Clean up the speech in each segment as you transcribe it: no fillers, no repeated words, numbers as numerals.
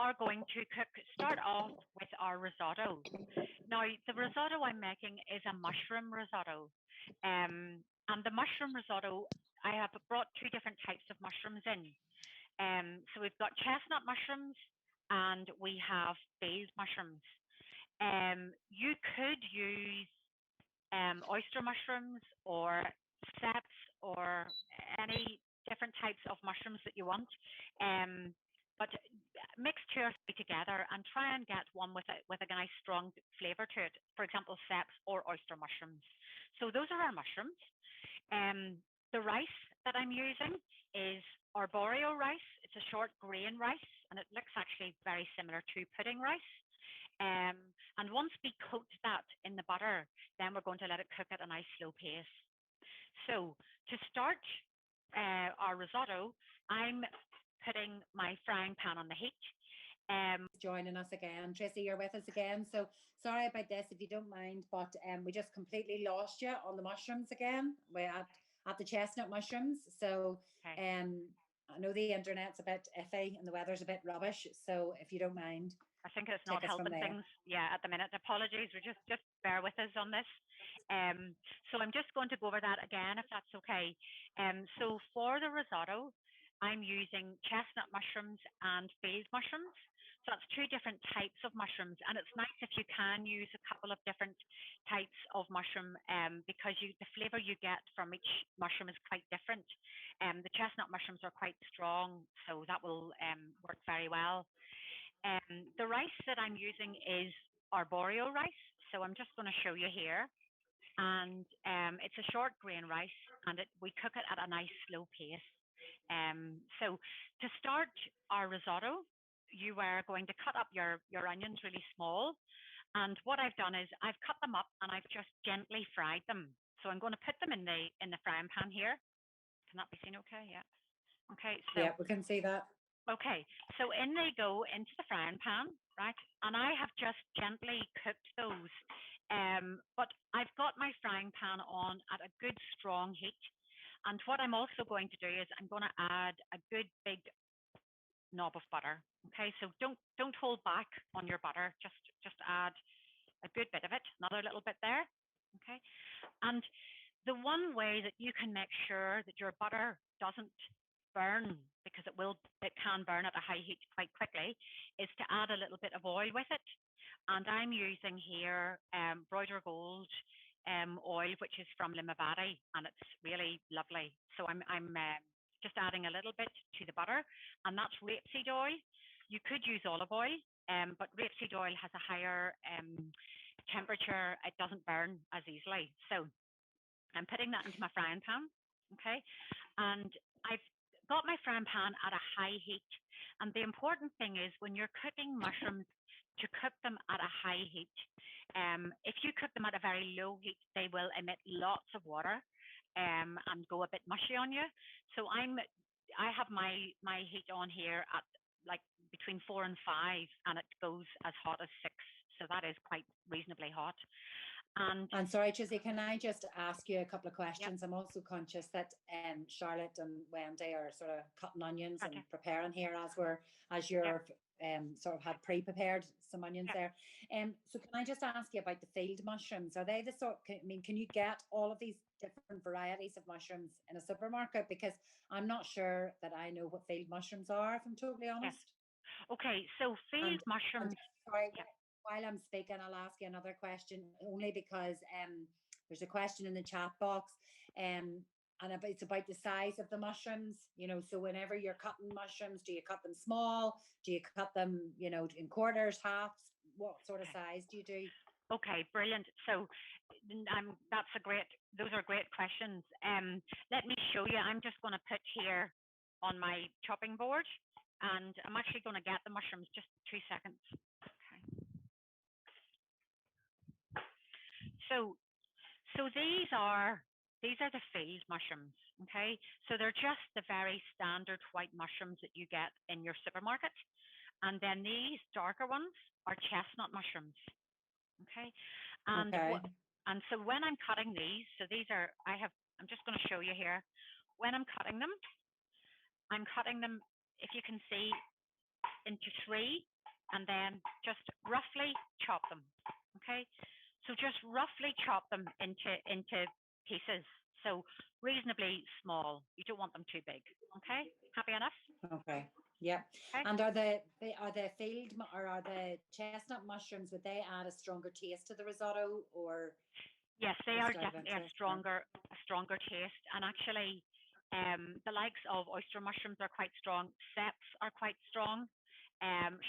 are going to start off with our risotto. Now, the risotto I'm making is a mushroom risotto. And the mushroom risotto, I have brought two different types of mushrooms in. So we've got chestnut mushrooms and we have phased mushrooms. You could use oyster mushrooms or ceps or any different types of mushrooms that you want. Um, but mix two or three together and try and get one with a nice strong flavor to it. For example, ceps or oyster mushrooms. So those are our mushrooms. The rice that I'm using is arborio rice. It's a short grain rice, and it looks actually very similar to pudding rice. Um, and once we coat that in the butter, then we're going to let it cook at a nice slow pace. So to start our risotto, I'm putting my frying pan on the heat. Joining us again. Tracey, you're with us again. So sorry about this, if you don't mind, but we just completely lost you on the mushrooms again. We're at the chestnut mushrooms. So Okay. I know the internet's a bit iffy and the weather's a bit rubbish. So if you don't mind, I think it's not take us from helping there. things, yeah, at the minute. Apologies. We just bear with us on this. So I'm just going to go over that again, if that's okay. So for the risotto, I'm using chestnut mushrooms and phased mushrooms. So that's two different types of mushrooms, and it's nice if you can use a couple of different types of mushroom, because the flavor you get from each mushroom is quite different. The chestnut mushrooms are quite strong, so that will work very well. The rice that I'm using is arborio rice, so I'm just going to show you here. And it's a short grain rice, and we cook it at a nice slow pace. So to start our risotto, you are going to cut up your onions really small. And what I've done is I've cut them up and I've just gently fried them. So I'm going to put them in the frying pan here. Can that be seen okay? Yeah. Okay, Yeah, so we can see that. okay, so in they go into the frying pan, right? And I have just gently cooked those. But I've got my frying pan on at a good strong heat. And what I'm also going to do is I'm going to add a good big knob of butter. Okay, so don't hold back on your butter. Just add a good bit of it, another little bit there. Okay, and the one way that you can make sure that your butter doesn't burn, because it can burn at a high heat quite quickly, is to add a little bit of oil with it. And I'm using here Broider Gold oil, which is from Limavady, and it's really lovely. So I'm just adding a little bit to the butter, and that's rapeseed oil. You could use olive oil, but rapeseed oil has a higher temperature. It doesn't burn as easily. So I'm putting that into my frying pan, okay? And I've got my frying pan at a high heat. And the important thing is when you're cooking mushrooms, to cook them at a high heat. If you cook them at a very low heat, they will emit lots of water and go a bit mushy on you. So I have my heat on here at like between 4 and 5, and it goes as hot as 6. So that is quite reasonably hot. And And sorry, Tracey, can I just ask you a couple of yep, questions? I'm also conscious that Charlotte and Wendy are sort of cutting onions and okay, preparing here as yep, you're sort of had pre-prepared some onions yep, there. So can I just ask you about the field mushrooms? Are they the sort? I mean, can you get all of these different varieties of mushrooms in a supermarket? Because I'm not sure that I know what field mushrooms are, if I'm totally yes. honest. Okay, so field And mushrooms, sorry, yeah, while I'm speaking, I'll ask you another question only because there's a question in the chat box, um, and it's about the size of the mushrooms. So whenever you're cutting mushrooms, do you cut them small? Do you cut them, in quarters, halves? What sort of okay. size do you do? Okay, brilliant. So those are great questions. Let me show you. I'm just going to put here on my chopping board, and I'm actually going to get the mushrooms. Just 2 seconds. Okay. So these are the field mushrooms. Okay. So they're just the very standard white mushrooms that you get in your supermarket. And then these darker ones are chestnut mushrooms. Okay. And Okay. and so when I'm cutting these, so I'm just going to show you here. When I'm cutting them, if you can see, into three. and then just roughly chop them. Okay, so just roughly chop them into pieces. So reasonably small. You don't want them too big. Okay, happy enough? Okay. Yep. Okay. And are the or are the chestnut mushrooms, would they add a stronger taste to the risotto, or Yes, they are just out of definitely interest? a stronger taste. And actually, the likes of oyster mushrooms are quite strong. Ceps are quite strong.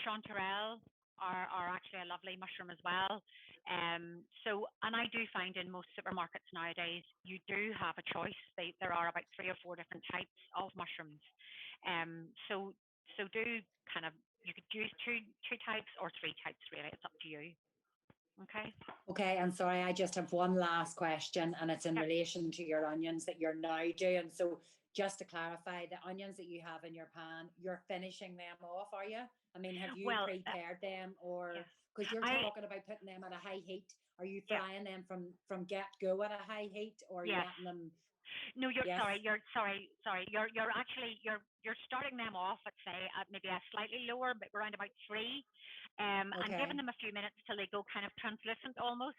Chanterelle are actually a lovely mushroom as well. And I do find in most supermarkets nowadays, you do have a choice. There are about three or four different types of mushrooms. So do kind of, you could use two types or three types really. It's up to you. Okay. Okay, and sorry, I just have one last question, and it's in Yeah. relation to your onions that you're now doing. So, just to clarify, the onions that you have in your pan, you're finishing them off, are you? I mean, have you Well, prepared them, or yes. because you're I talking about putting them at a high heat? Are you Yeah. frying them from get go at a high heat, or are you Yes. letting them? No, Yes. Sorry. You're actually you're starting them off at say at maybe a slightly lower, but around about three, and giving Okay. them a few minutes till they go kind of translucent almost,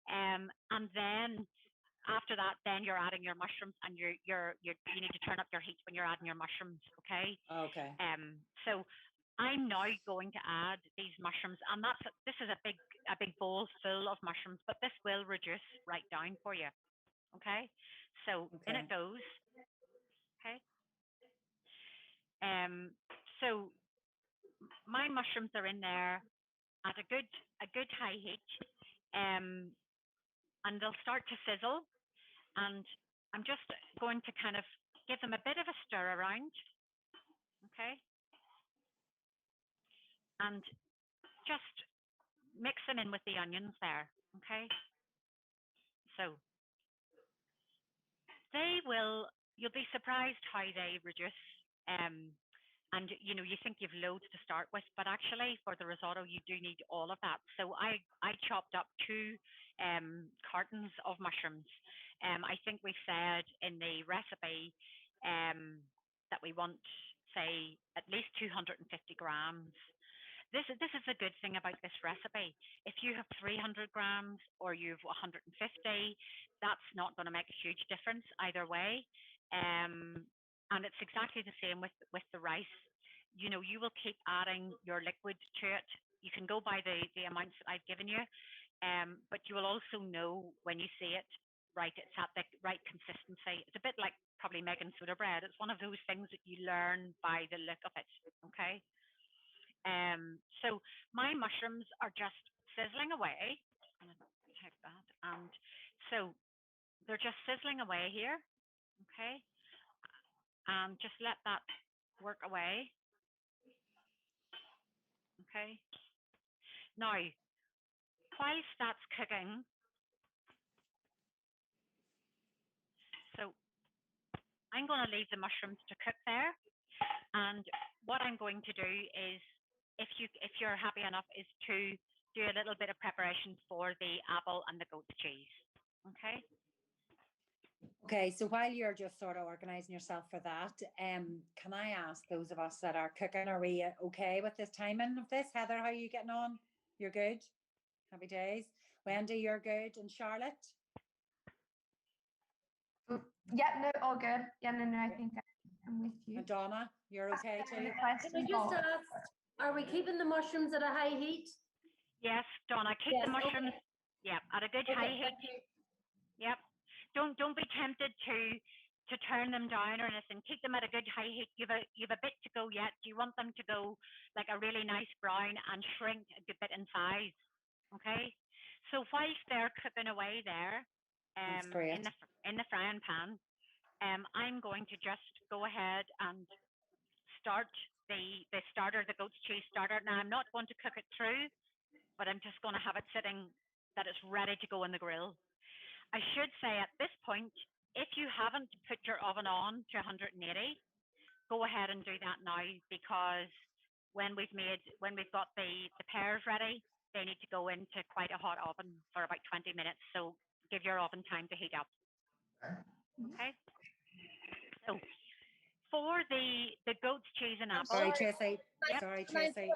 and then after that, then you're adding your mushrooms, and you need to turn up your heat when you're adding your mushrooms. Okay. Okay. So I'm now going to add these mushrooms, and this is a big bowl full of mushrooms, but this will reduce right down for you. Okay, so in Okay. it goes. Okay, um, so my mushrooms are in there at a good high heat, um, and they'll start to sizzle, and I'm just going to kind of give them a bit of a stir around. Okay, and just mix them in with the onions there. Okay, so you'll be surprised how they reduce. Um, and you think you've loads to start with, but actually for the risotto you do need all of that. So I chopped up two cartons of mushrooms. I think we said in the recipe that we want, say, at least 250 grams. This is a good thing about this recipe. If you have 300 grams or you've 150, that's not going to make a huge difference either way. And it's exactly the same with the rice. You will keep adding your liquid to it. You can go by the amounts that I've given you, but you will also know when you see it, right, it's at the right consistency. It's a bit like probably making soda bread. It's one of those things that you learn by the look of it. Okay. So my mushrooms are just sizzling away. I'm going to take that. And so they're just sizzling away here. Okay. And just let that work away. Okay. Now, whilst that's cooking, so I'm going to leave the mushrooms to cook there. And what I'm going to do is, if you're happy enough, is to do a little bit of preparation for the apple and the goat's cheese. Okay. Okay, so while you're just sort of organizing yourself for that, can I ask those of us that are cooking, are we okay with this timing of this? Heather, how are you getting on? You're good? Happy days. Wendy, you're good. And Charlotte? Yeah, no, all good. Yeah, no, I think I'm with you. And Donna, you're okay too? Can I just ask, are we keeping the mushrooms at a high heat? Yes, Donna, keep the mushrooms, okay. Yeah, at a good high heat. Yep. Don't be tempted to turn them down or anything. Keep them at a good high heat. You've a bit to go yet. You want them to go like a really nice brown and shrink a good bit in size. Okay. So whilst they're cooking away there, That's great. in the frying pan, I'm going to just go ahead and start the starter, the goat's cheese starter. Now I'm not going to cook it through, but I'm just going to have it sitting that it's ready to go in the grill. I should say at this point, if you haven't put your oven on to 180, go ahead and do that now, because when we've got the pears ready, they need to go into quite a hot oven for about 20 minutes. So give your oven time to heat up. Okay. So for the goat's cheese and apple. Sorry, Tracey. Yep. Sorry, Tracey.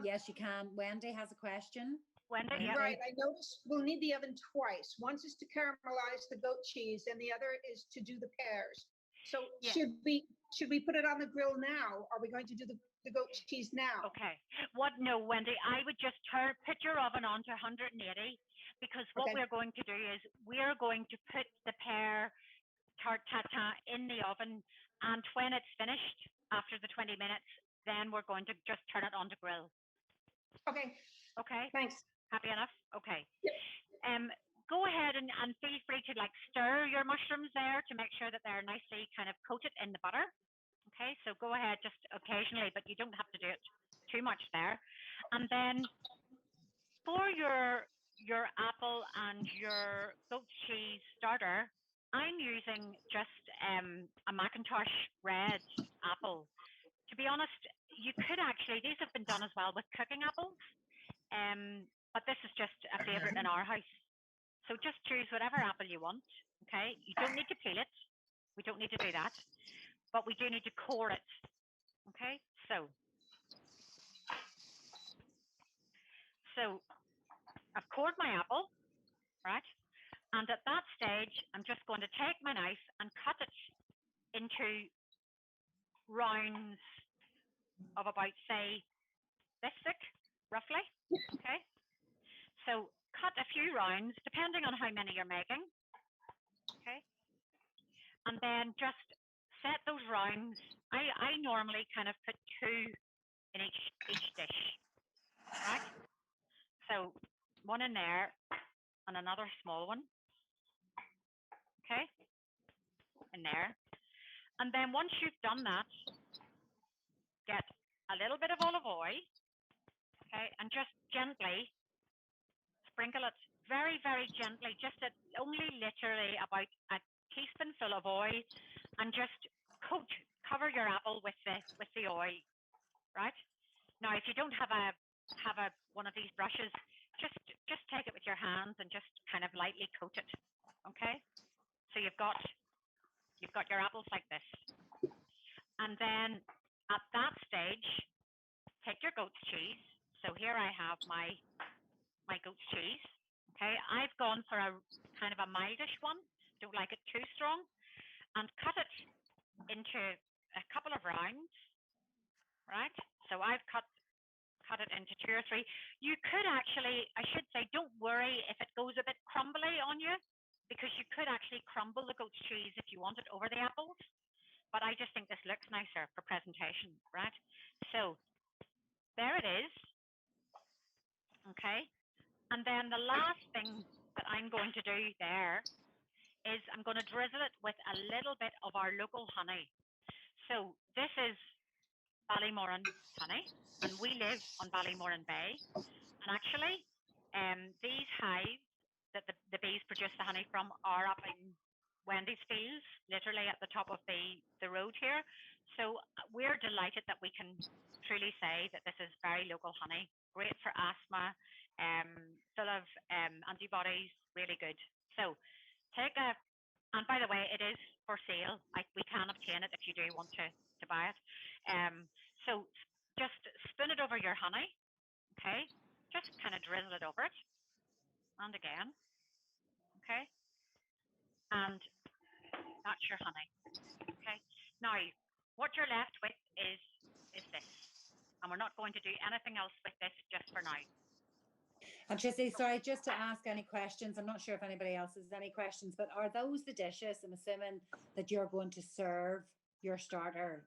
Yes, you can. Wendy has a question. Wendy, Yeah. yeah. Right, I noticed we'll need the oven twice. Once is to caramelize the goat cheese and the other is to do the pears. So Yeah. should we put it on the grill now? Are we going to do the goat cheese now? Okay. No, Wendy, I would just put your oven on to 180, because what Okay. we're going to do is we're going to put the pear tart tatin in the oven, and when it's finished after the 20 minutes, then we're going to just turn it on the grill. Okay, Okay? thanks. Happy enough? Okay. Yep. Go ahead and feel free to like stir your mushrooms there to make sure that they're nicely kind of coated in the butter. Okay, so go ahead just occasionally, but you don't have to do it too much there. And then for your apple and your goat cheese starter, I'm using just a Macintosh red apple. To be honest, you could actually, these have been done as well with cooking apples, but this is just a favorite in our house. So just choose whatever apple you want, okay? You don't need to peel it. We don't need to do that, but we do need to core it, okay? So I've cored my apple, right? And at that stage, I'm just going to take my knife and cut it into rounds of about, say, this thick, roughly, okay? So cut a few rounds, depending on how many you're making, okay? And then just set those rounds. I normally kind of put 2 in each dish, right? So 1 in there and another small one, okay, in there. And then once you've done that, get a little bit of olive oil, okay, and just gently sprinkle it very, very gently, just only literally about a teaspoonful of oil, and just cover your apple with the oil, right? Now, if you don't have one of these brushes, just take it with your hands and just kind of lightly coat it, okay? So you've got your apples like this, and then at that stage, take your goat's cheese. So here I have my goat's cheese. Okay, I've gone for a kind of a mildish one. Don't like it too strong, and cut it into a couple of rounds. Right. So I've cut it into 2 or 3. You could actually, I should say, don't worry if it goes a bit crumbly on you, because you could actually crumble the goat's cheese if you want it over the apples. But I just think this looks nicer for presentation, right? So there it is. Okay. And then the last thing that I'm going to do there is I'm going to drizzle it with a little bit of our local honey. So this is Ballymoran honey, and we live on Ballymoran Bay. And actually, these hives that the bees produce the honey from are up in Wendy's fields, literally at the top of the road here. So we're delighted that we can truly say that this is very local honey, great for asthma, full of antibodies, really good. So and by the way, it is for sale. We can obtain it if you do want to buy it. So just spoon it over your honey, okay? Just kind of drizzle it over it, and again, okay? And that's your honey, okay? Now, what you're left with is this, and we're not going to do anything else with this just for now. And Tracey, sorry, just to ask any questions, I'm not sure if anybody else has any questions, but are those the dishes, I'm assuming, that you're going to serve your starter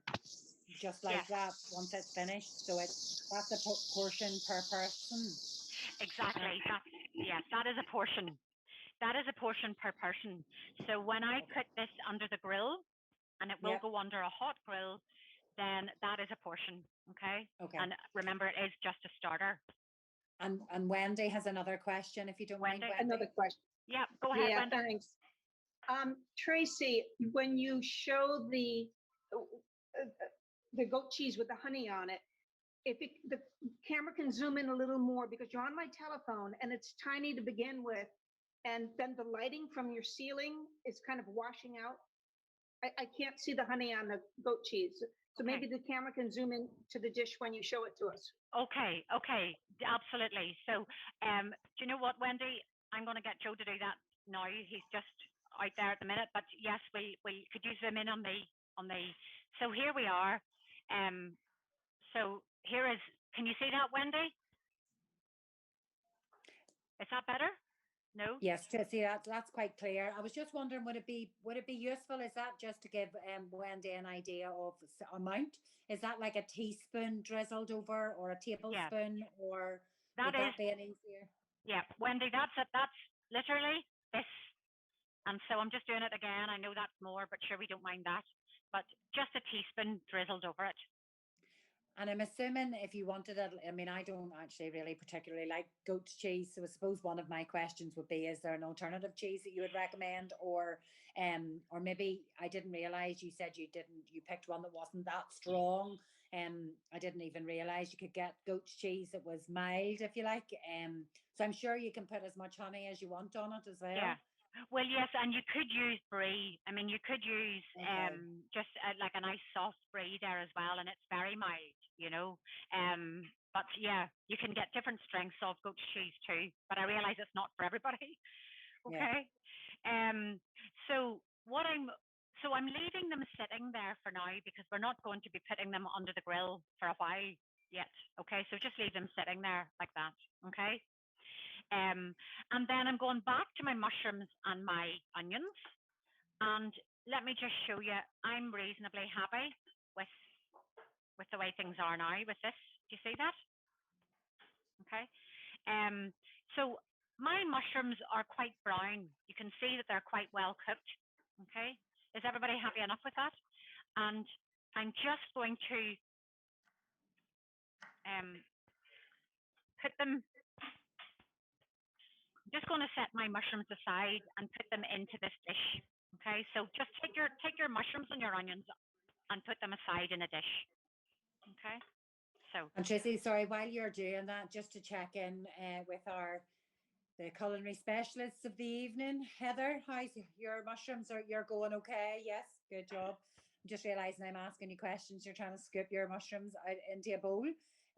just like that once it's finished? So that's a portion per person? Exactly. That is a portion. That is a portion per person. So when I put this under the grill, and it will go under a hot grill, then that is a portion, okay? And remember, it is just a starter. And Wendy has another question, if you don't mind, Wendy. Another question. Yeah, go ahead, Wendy. Thanks. Tracey, when you show the goat cheese with the honey on it, the camera can zoom in a little more, because you're on my telephone and it's tiny to begin with, and then the lighting from your ceiling is kind of washing out. I can't see the honey on the goat cheese. So maybe the camera can zoom in to the dish when you show it to us. Okay, absolutely. So, do you know what, Wendy? I'm going to get Joe to do that now. He's just out there at the minute, but yes, we could you zoom in on the. So here we are. So here is. Can you see that, Wendy? Is that better? No. Yes, Tracy, that's quite clear. I was just wondering, would it be useful? Is that just to give Wendy an idea of amount? Is that like a teaspoon drizzled over, or a tablespoon, or would that be an easier? Yeah, Wendy, that's it. That's literally this. And so I'm just doing it again. I know that's more, but sure, we don't mind that. But just a teaspoon drizzled over it. And I'm assuming if you wanted it, I mean, I don't actually really particularly like goat's cheese. So I suppose one of my questions would be, is there an alternative cheese that you would recommend? Or maybe I didn't realize you said you picked one that wasn't that strong. I didn't even realize you could get goat's cheese that was mild, if you like. So I'm sure you can put as much honey as you want on it as well. Yeah. Well, yes, and you could use brie. I mean, you could use just like a nice soft brie there as well, and it's very mild, you know. But yeah, you can get different strengths of goat's cheese too. But I realize it's not for everybody. Okay. Yeah. So I'm leaving them sitting there for now because we're not going to be putting them under the grill for a while yet. Okay. So just leave them sitting there like that. Okay. And then I'm going back to my mushrooms and my onions. And let me just show you, I'm reasonably happy with the way things are now with this. Do you see that? Okay. So my mushrooms are quite brown. You can see that they're quite well cooked. Okay. Is everybody happy enough with that? And I'm just going to put them. Just going to set my mushrooms aside and put them into this dish. Okay, so just take your mushrooms and your onions and put them aside in a dish. Okay, so. And Tracy, sorry, while you're doing that, just to check in with the culinary specialists of the evening, Heather, how's your mushrooms? You're going okay? Yes, good job. I'm just realizing I'm asking you questions. You're trying to scoop your mushrooms out into a bowl.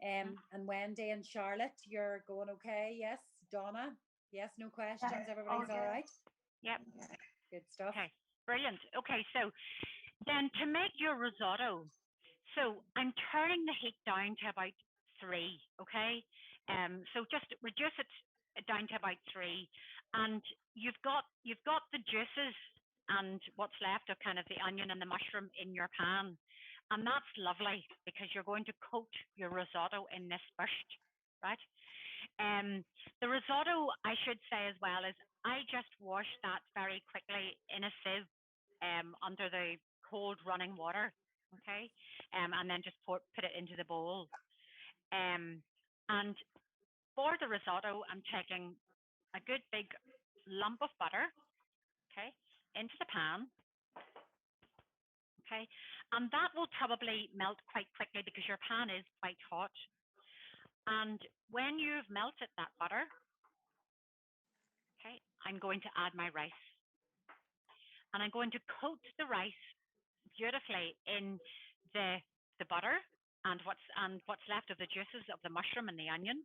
And Wendy and Charlotte, you're going okay? Yes, Donna. Yes, no questions. Everybody's all right? Yep. Good stuff. Okay, brilliant. Okay, so then to make your risotto, so I'm turning the heat down to about 3, okay? So just reduce it down to about 3, and you've got the juices and what's left of kind of the onion and the mushroom in your pan, and that's lovely because you're going to coat your risotto in this first, right? The risotto, I should say as well, is I just wash that very quickly in a sieve under the cold running water, okay? And then just put it into the bowl. And for the risotto, I'm taking a good big lump of butter, okay, into the pan, okay? And that will probably melt quite quickly because your pan is quite hot. And when you've melted that butter, okay, I'm going to add my rice. And I'm going to coat the rice beautifully in the butter and what's left of the juices of the mushroom and the onion.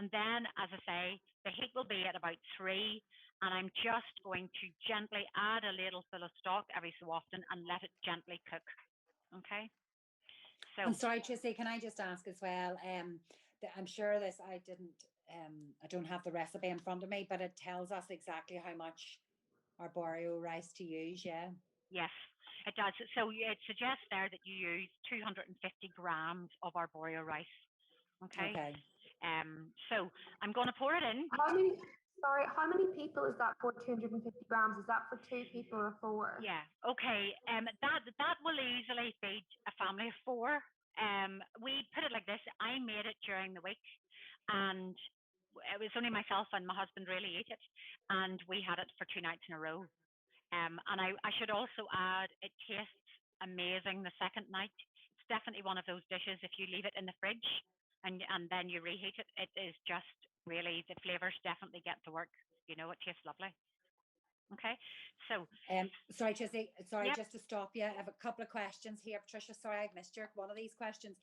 And then, as I say, the heat will be at about 3, and I'm just going to gently add a ladle full of stock every so often and let it gently cook. Okay. So I'm sorry, Tracy, can I just ask as well? I'm sure this, I don't have the recipe in front of me, but it tells us exactly how much arborio rice to use, yeah? Yes, it does. So it suggests there that you use 250 grams of arborio rice. Okay. So I'm going to pour it in. How many people is that for 250 grams? Is that for 2 people or 4? Yeah. Okay. That will easily feed a family of 4. We put it like this. I made it during the week, and it was only myself and my husband really ate it, and we had it for 2 nights in a row. And I should also add, it tastes amazing the second night. It's definitely one of those dishes, if you leave it in the fridge and then you reheat it, it is just really, the flavors definitely get to work. You know, it tastes lovely. Okay, so Sorry, Tracey, sorry, yep, just to stop you. I have a couple of questions here. Patricia, sorry, I missed one of these questions.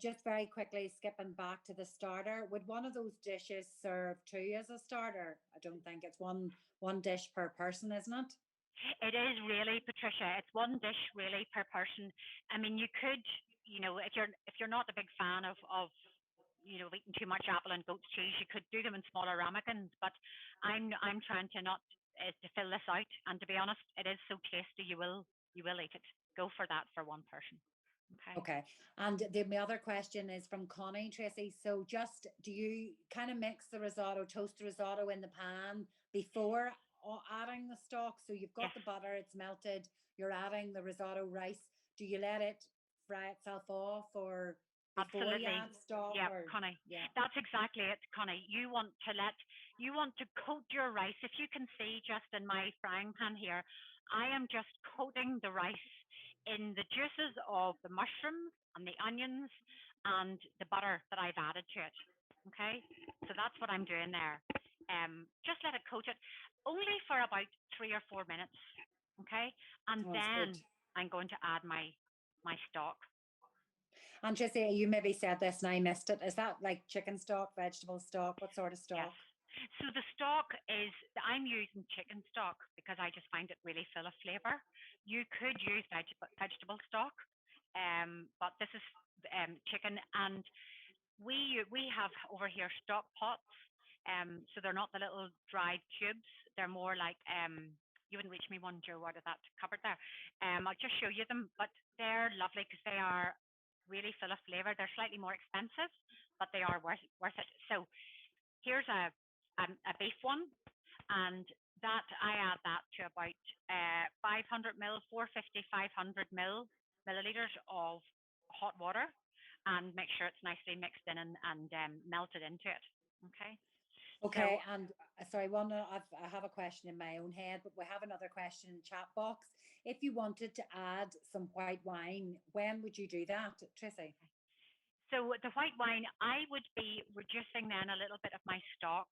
Just very quickly skipping back to the starter. Would one of those dishes serve two as a starter? I don't think it's one dish per person, isn't it? it is really, Patricia. It's one dish really per person. I mean, you could, if you're not a big fan of eating too much apple and goat's cheese, you could do them in smaller ramekins. But I'm trying to not to fill this out. And to be honest, it is so tasty. You will eat it. Go for that for one person. Okay. Okay. And my other question is from Connie, Tracy. So just do you kind of mix the risotto, toast the risotto in the pan before adding the stock? So you've got Yes. the butter, it's melted, you're adding the risotto rice. Do you let it fry itself off or before you Absolutely. add stock? Yeah, Or Connie. yeah. That's exactly it, Connie. You want to coat your rice. If you can see just in my frying pan here, I am just coating the rice in the juices of the mushrooms and the onions and the butter that I've added to it. Okay, so that's what I'm doing there. Just let it coat it only for about 3 or 4 minutes. Okay, and Oh, that's good. then I'm going to add my stock. And Tracy, you maybe said this and I missed it. Is that like chicken stock, vegetable stock? What sort of Yes. stock? So the stock is, I'm using chicken stock because I just find it really full of flavor. You could use vegetable stock, but this is chicken. And we have over here stock pots. So they're not the little dried cubes. They're more like you wouldn't reach me one, Joe, out of that cupboard there. I'll just show you them, but they're lovely because they are really full of flavor. They're slightly more expensive, but they are worth it. So here's a beef one, and that I add that to about 500 mil, 450, 500 milliliters of hot water, and make sure it's nicely mixed in and melted into it. Okay. Okay, So and sorry, I have a question in my own head, but we have another question in the chat box. If you wanted to add some white wine, when would you do that, Tracy? So the white wine, I would be reducing then a little bit of my stock.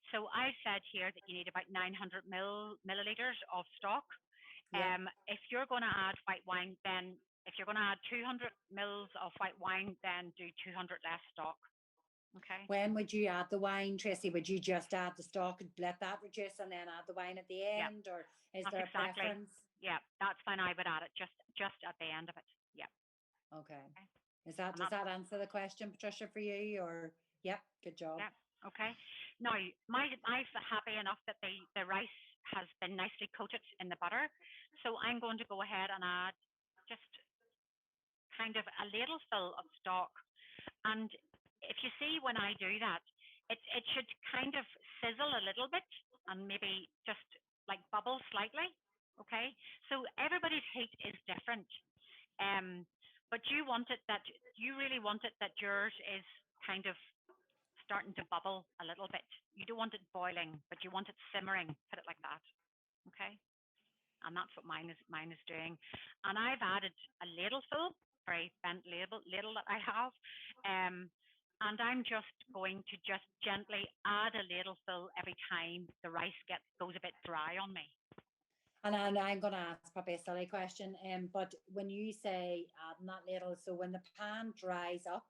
So I said here that you need about 900 milliliters of stock. Yeah. If you're going to add white wine, then if you're going to add 200 mils of white wine, then do 200 less stock. Okay. When would you add the wine, Tracy? Would you just add the stock and let that reduce and then add the wine at the Yeah, end, or is that's there a exactly. preference? Yeah, that's when I would add it, just at the end of it. Yeah. Okay. Okay. And Does that's that answer the question, Patricia, for you? Or yep, good job. yeah. Okay. Now, I'm happy enough that the rice has been nicely coated in the butter, so I'm going to go ahead and add just kind of a ladle full of stock. And if you see when I do that, it should kind of sizzle a little bit and maybe just like bubble slightly. Okay. So everybody's heat is different. But you really want it that yours is kind of starting to bubble a little bit. You don't want it boiling, but you want it simmering. Put it like that. Okay. And that's what mine is doing. And I've added a ladleful, very bent ladle that I have. And I'm just going to just gently add a ladleful every time the rice goes a bit dry on me. And I'm going to ask probably a silly question, but when you say adding that ladle, so when the pan dries up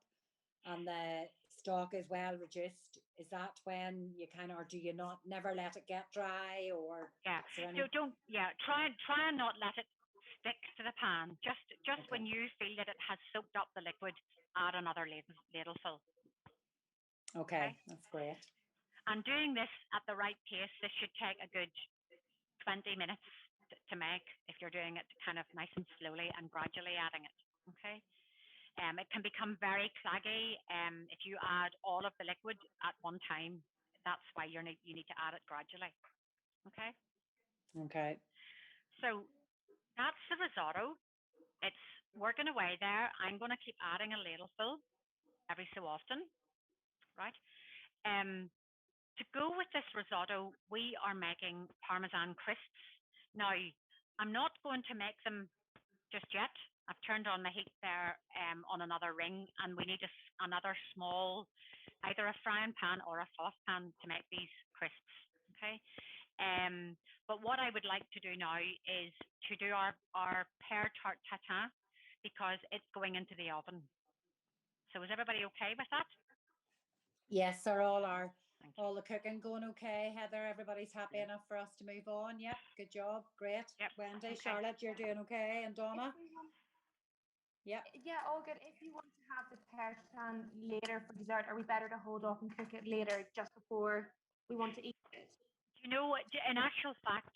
and the stock is well reduced, is that when you kind of, or do you not never let it get dry, or Yeah. is there any? So don't. Yeah. Try and not let it stick to the pan. Just Okay. when you feel that it has soaked up the liquid, add another ladleful. Okay, Okay. that's great. And doing this at the right pace, this should take a good 20 minutes to make if you're doing it kind of nice and slowly and gradually adding it. Okay. It can become very claggy if you add all of the liquid at one time. That's why you need to add it gradually. Okay. Okay. So that's the risotto. It's working away there. I'm going to keep adding a ladleful every so often, right? To go with this risotto, we are making Parmesan crisps. Now, I'm not going to make them just yet. I've turned on the heat there on another ring, and we need another small, either a frying pan or a saucepan to make these crisps. Okay. But what I would like to do now is to do our pear tart tatin because it's going into the oven. So is everybody okay with that? Yes, are Thank you. all the cooking going okay, Heather? Everybody's happy enough for us to move on? Yep, good job, great. Yep. Wendy, Okay. Charlotte, you're doing okay, and Donna? If we want, Yep. yeah, all good. If you want to have the pear tan later for dessert, are we better to hold off and cook it later just before we want to eat it? You know, in actual fact,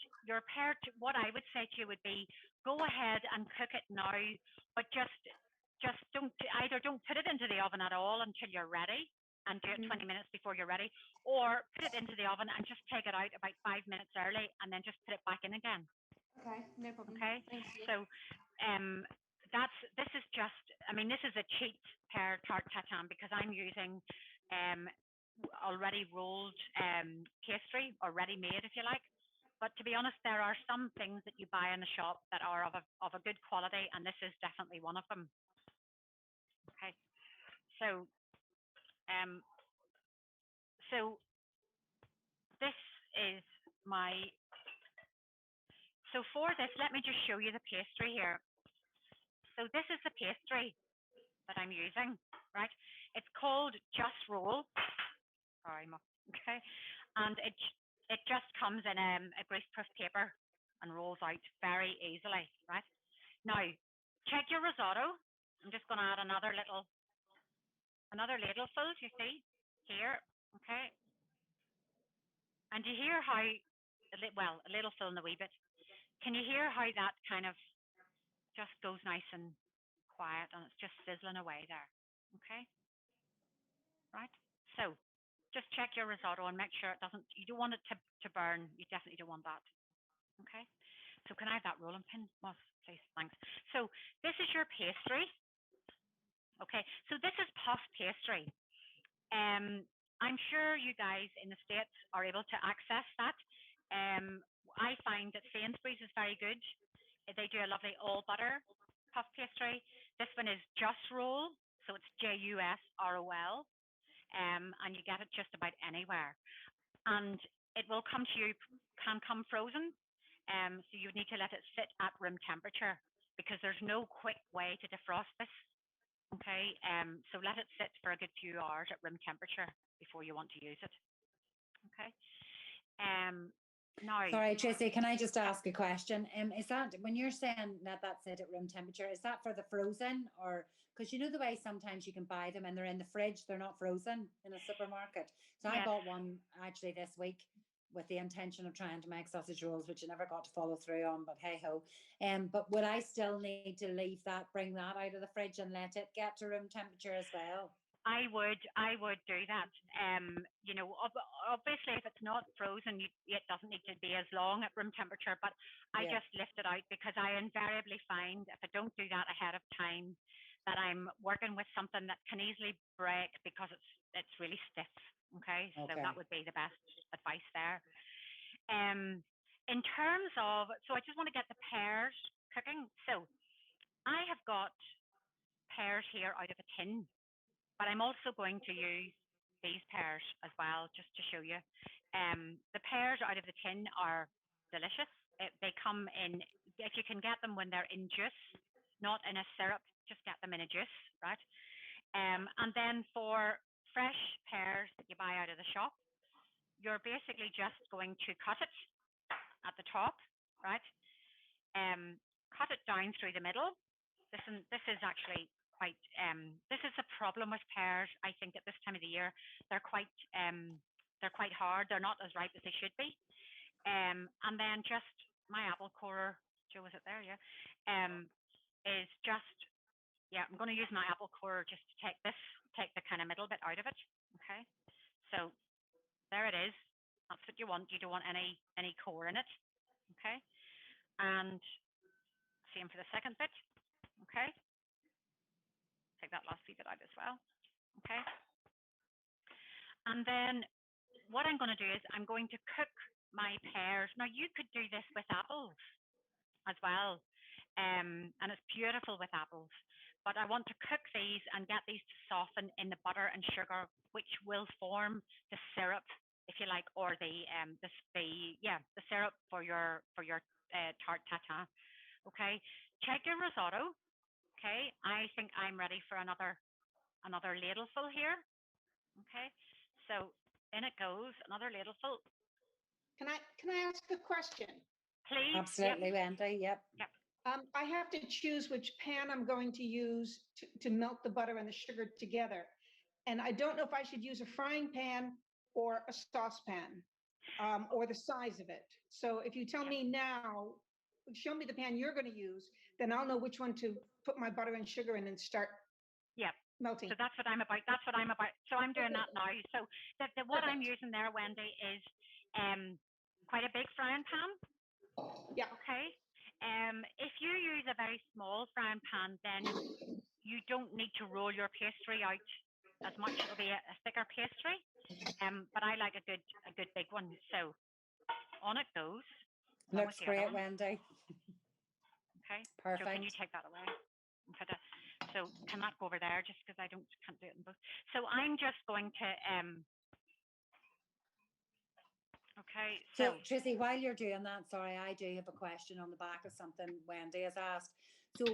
what I would say to you would be go ahead and cook it now, but just don't put it into the oven at all until you're ready and do it 20 minutes before you're ready, or put it into the oven and just take it out about 5 minutes early and then just put it back in again. Okay, no problem. Okay, Thank you. so this is just, I mean, this is a cheap pear tart tatin because I'm using already rolled pastry or ready made, if you like. But to be honest, there are some things that you buy in the shop that are of a good quality, and this is definitely one of them. Okay, so so this is my. So for this, let me just show you the pastry here. So this is the pastry that I'm using, right? It's called Just Roll. Sorry, okay, and it just comes in a greaseproof paper and rolls out very easily, right? Now, check your risotto. I'm just going to add another ladle full, you see, here, okay? And you hear how, a little full in a wee bit. Can you hear how that kind of just goes nice and quiet and it's just sizzling away there, okay? Right? So, just check your risotto and make sure it doesn't, you don't want it to burn. You definitely don't want that, okay? So can I have that rolling pin, Moss, please? Thanks. So this is your pastry. Okay, so this is puff pastry. I'm sure you guys in the States are able to access that. I find that Sainsbury's is very good. They do a lovely all butter puff pastry. This one is Just Roll, so it's JUSROL, and you get it just about anywhere. And it will come to you, can come frozen, so you need to let it sit at room temperature because there's no quick way to defrost this. Okay, so let it sit for a good few hours at room temperature before you want to use it. Okay. Now, Sorry, Tracey, can I just ask a question? Is that when you're saying that that's it at room temperature, is that for the frozen, or because you know the way sometimes you can buy them and they're in the fridge, they're not frozen in a supermarket. So I Yes. bought one actually this week with the intention of trying to make sausage rolls, which I never got to follow through on, but hey ho. But would I still need to leave that, bring that out of the fridge and let it get to room temperature as well? I would do that. You know, obviously, if it's not frozen, it doesn't need to be as long at room temperature. But I Yeah. just lift it out because I invariably find if I don't do that ahead of time, that I'm working with something that can easily break because it's really stiff. Okay, so Okay. that would be the best advice there. In terms of, so I just want to get the pears cooking. So I have got pears here out of a tin, but I'm also going to use these pears as well, just to show you. The pears out of the tin are delicious. They come in, if you can get them when they're in juice, not in a syrup, just get them in a juice, right? And then for fresh pears that you buy out of the shop, you're basically just going to cut it at the top, right? Cut it down through the middle. This is actually quite. This is a problem with pears. I think at this time of the year, they're quite hard. They're not as ripe as they should be. And then just my apple corer. Joe, was it there? Yeah. Is just I'm going to use my apple corer just to take the kind of middle bit out of it. Okay. So there it is. That's what you want. You don't want any core in it. Okay. And same for the second bit. Okay. Take that last wee bit out as well. Okay. And then what I'm going to do is I'm going to cook my pears. Now you could do this with apples as well. And it's beautiful with apples. But I want to cook these and get these to soften in the butter and sugar, which will form the syrup if you like, or the syrup for your tart tatin. Okay, check your risotto. Okay, I think I'm ready for another ladleful here. Okay, so in it goes, another ladleful. Can I ask a question? Please. Absolutely, Wendy. Yep. Yep. I have to choose which pan I'm going to use to melt the butter and the sugar together. And I don't know if I should use a frying pan or a saucepan, or the size of it. So if you tell me now, show me the pan you're going to use, then I'll know which one to put my butter and sugar in and start Yep. melting. So that's what I'm about. So I'm doing that now. So what I'm using there, Wendy, is quite a big frying pan. Yeah. Okay. If you use a very small frying pan, then you don't need to roll your pastry out as much. It'll be a thicker pastry. But I like a good big one. So on it goes. Looks great, Wendy. Okay. Perfect. So can you take that away? So can that go over there? Just because can't do it in both. So I'm just going to Okay. So Tracey, while you're doing that, sorry, I do have a question on the back of something Wendy has asked. So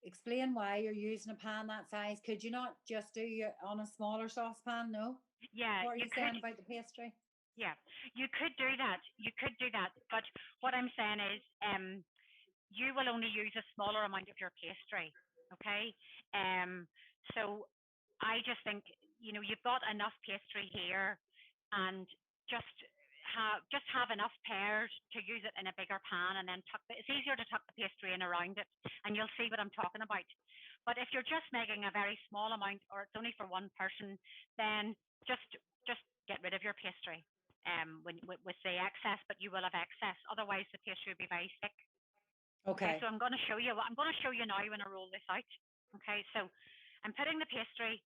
explain why you're using a pan that size. Could you not just do it on a smaller saucepan? No? Yeah. What are you saying about the pastry? Yeah, you could do that. But what I'm saying is, you will only use a smaller amount of your pastry. Okay. So I just think, you've got enough pastry here, and just have enough pears to use it in a bigger pan, and then it's easier to tuck the pastry in around it, and you'll see what I'm talking about. But if you're just making a very small amount, or it's only for one person, then just get rid of your pastry with the excess, but you will have excess. Otherwise, the pastry will be very thick. Okay. So I'm going to show you now when I roll this out. Okay, so I'm putting the pastry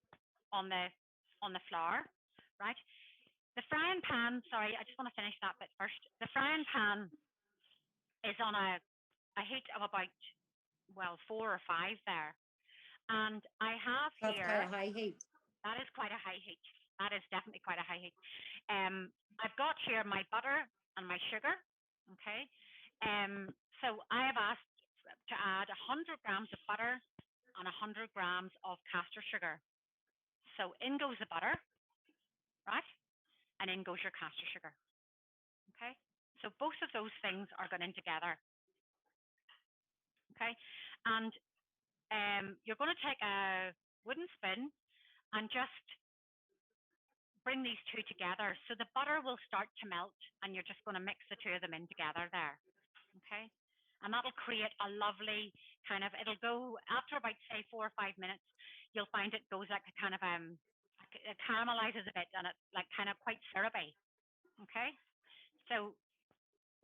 on the flour, right? The frying pan, sorry, I just want to finish that bit first. The frying pan is on a heat of about, 4 or 5 there. And I have That's here... quite a high heat. That is quite a high heat. That is definitely quite a high heat. I've got here my butter and my sugar, okay? So I have asked to add 100 grams of butter and 100 grams of caster sugar. So in goes the butter, right? And in goes your caster sugar. Okay, so both of those things are going in together. Okay, and you're going to take a wooden spoon and just bring these two together. So the butter will start to melt, and you're just going to mix the two of them in together there. Okay, and that'll create a lovely kind of, it'll go after about, say, 4 or 5 minutes, you'll find it goes like a kind of, it caramelizes a bit, and it's like kind of quite syrupy. Okay, so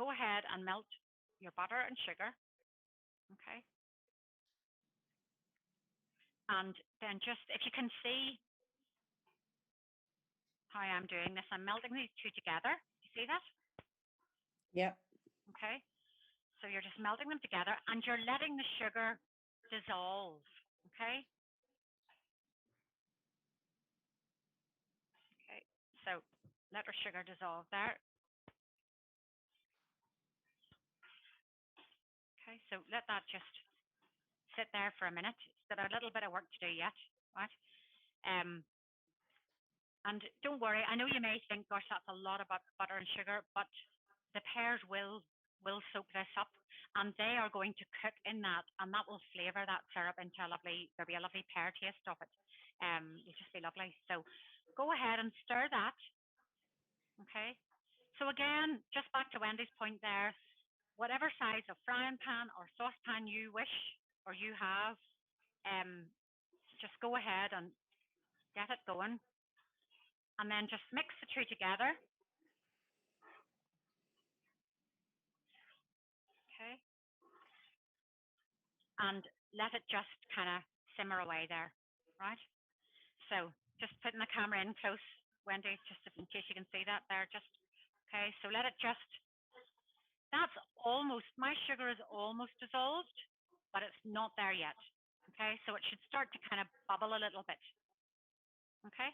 go ahead and melt your butter and sugar. Okay, and then just, if you can see how I'm doing this, I'm melting these two together. You see that? Yep. Okay, so you're just melting them together, and you're letting the sugar dissolve. Okay. Okay, so let our sugar dissolve there. Okay, so let that just sit there for a minute. It's got a little bit of work to do yet, right? And don't worry, I know you may think, gosh, that's a lot of butter and sugar, but the pears will soak this up, and they are going to cook in that, and that will flavour that syrup into there'll be a lovely pear taste of it. It'll just be lovely. So go ahead and stir that. Okay. So again, just back to Wendy's point there, whatever size of frying pan or saucepan you wish or you have, just go ahead and get it going, and then just mix the two together. Okay. And let it just kind of simmer away there, right? So just putting the camera in close, Wendy, just in case you can see that there, just, okay, so let it just, that's almost, my sugar is almost dissolved, but it's not there yet. Okay, so it should start to kind of bubble a little bit. Okay.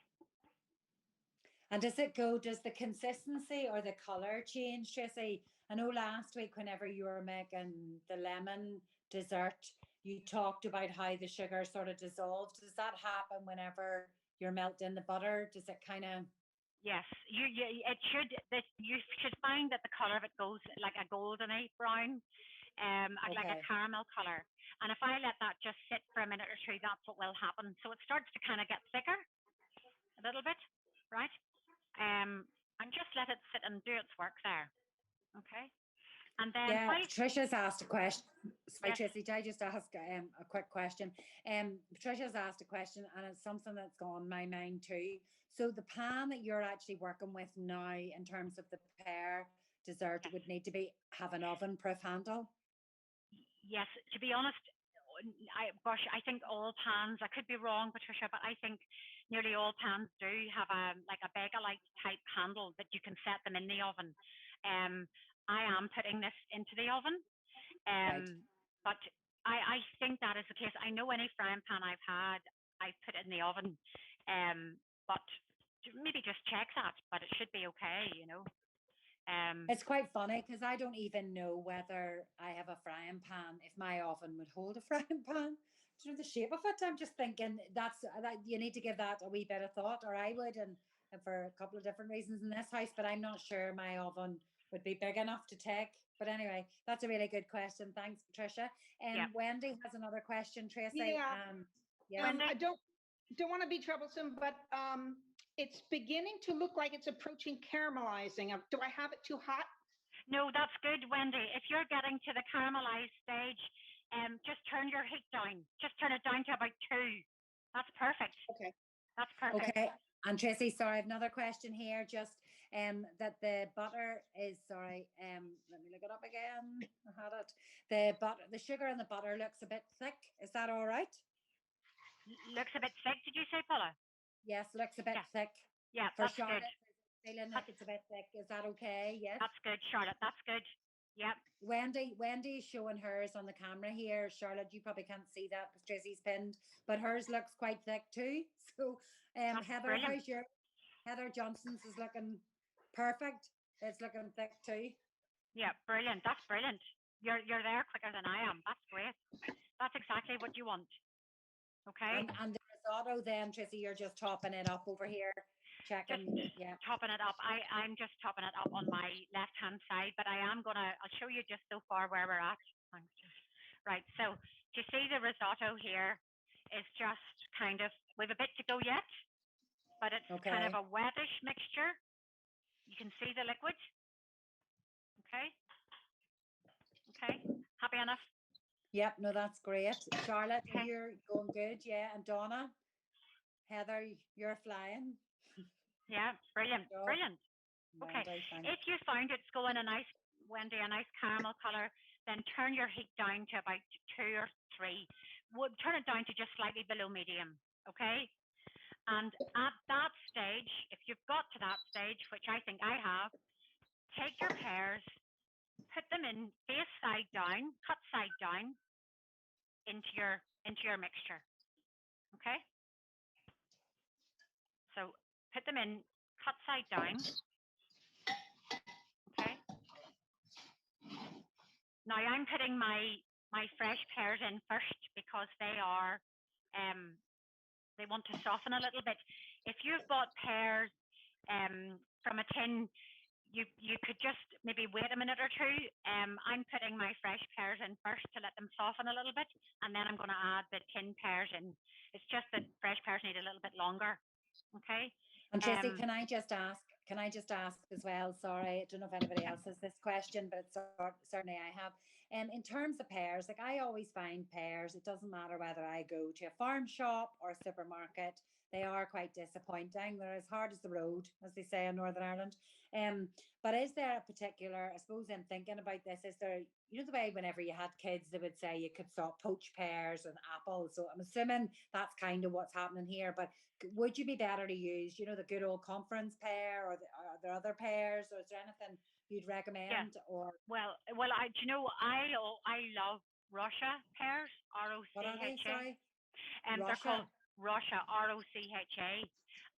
And does the consistency or the color change, Tracy? I know last week, whenever you were making the lemon dessert, you talked about how the sugar sort of dissolves. Does that happen whenever you're melting the butter? Does it kind of, Yes, it should. That you should find that the color of it goes like a goldeny brown, like a okay, caramel color. And if I let that just sit for a minute or two, that's what will happen. So it starts to kind of get thicker a little bit, right? And just let it sit and do its work there. Okay. And then yeah, while Patricia's asked a question. Sorry, yes, Tracy, did I just ask a quick question? Patricia's asked a question, and it's something that's gone my mind too. So the pan that you're actually working with now, in terms of the pear dessert, yes, would need to be have an oven-proof handle. yes. To be honest, gosh, I think all pans. I could be wrong, Patricia, but I think nearly all pans do have a like a Bakelite type handle that you can set them in the oven. Um, I am putting this into the oven, Right. but I think that is the case. I know any frying pan I've had, I put it in the oven, but maybe just check that, but it should be okay. Um, It's quite funny because I don't even know whether I have a frying pan, if my oven would hold a frying pan. Do you know the shape of it? I'm just thinking that you need to give that a wee bit of thought, or I would, and for a couple of different reasons in this house, but I'm not sure my oven would be big enough to take. But anyway, that's a really good question. Thanks, Patricia. yeah, Wendy has another question, Tracy. Yeah, Yeah. I Wendy. don't want to be troublesome, but it's beginning to look like it's approaching caramelizing. Do I have it too hot? No, that's good, Wendy. If you're getting to the caramelized stage, just turn your heat down. Just turn it down to about two. That's perfect. Okay. That's perfect. Okay. And Tracy, sorry, I have another question here. Just that the butter is sorry. Let me look it up again. I had it. The sugar in the butter looks a bit thick. Is that all right? Looks a bit thick, did you say, Paula? Yes, looks a bit Yeah, thick. yeah, For that's good. Charlotte, feeling like That's it's a bit thick. Is that okay? Yes. that's good, Charlotte. That's good. Yep. Wendy's showing hers on the camera here. Charlotte, you probably can't see that because Tracy's pinned, but hers looks quite thick too. So, That's Heather, brilliant. how's your Heather Johnson's is looking perfect. It's looking thick too. Yeah, brilliant. That's brilliant. You're there quicker than I am. That's great. That's exactly what you want. Okay. And the risotto then, Tracy, you're just topping it up over here. Just Checking. Yeah. topping it up. I'm just topping it up on my left hand side, but I'll show you just so far where we're at. Thanks. Right. So do you see the risotto here is just kind of we've a bit to go yet, but it's kind of Okay. a wettish mixture. You can see the liquid. Okay. Okay. Happy enough? Yep, no, that's great. Charlotte, Okay. you're going good, yeah. And Donna, Heather, you're flying. Yeah. Brilliant. Good job. Brilliant. Okay. Wendy, thanks. If you find it's going a nice, Wendy, a nice caramel color, then turn your heat down to about two or three. Would turn it down to just slightly below medium. Okay. And at that stage, if you've got to that stage, which I think I have, take your pears, put them in face side down, cut side down into your mixture. Okay. So put them in, cut side down. Okay. Now I'm putting my fresh pears in first because um they want to soften a little bit. If you've bought pears from a tin, you could just maybe wait a minute or two. I'm putting my fresh pears in first to let them soften a little bit, and then I'm going to add the tin pears in. It's just that fresh pears need a little bit longer. Okay. And Tracy, Um. can I just ask as well? Sorry, I don't know if anybody Yeah. else has this question, but it's certainly I have. In terms of pears, like I always find pears, it doesn't matter whether I go to a farm shop or a supermarket, they are quite disappointing. They're as hard as the road, as they say in Northern Ireland. Um, but is there a particular, I suppose I'm thinking about this, is there, you know, the way whenever you had kids, they would say you could sort poach pears and apples. So I'm assuming that's kind of what's happening here. But would you be better to use, you know, the good old conference pear, or are there other pears, or is there anything you'd Yeah. recommend? Or Well, I love Russia pears, what are they? Rocha. Sorry, They're called Russia. Rocha, Rocha.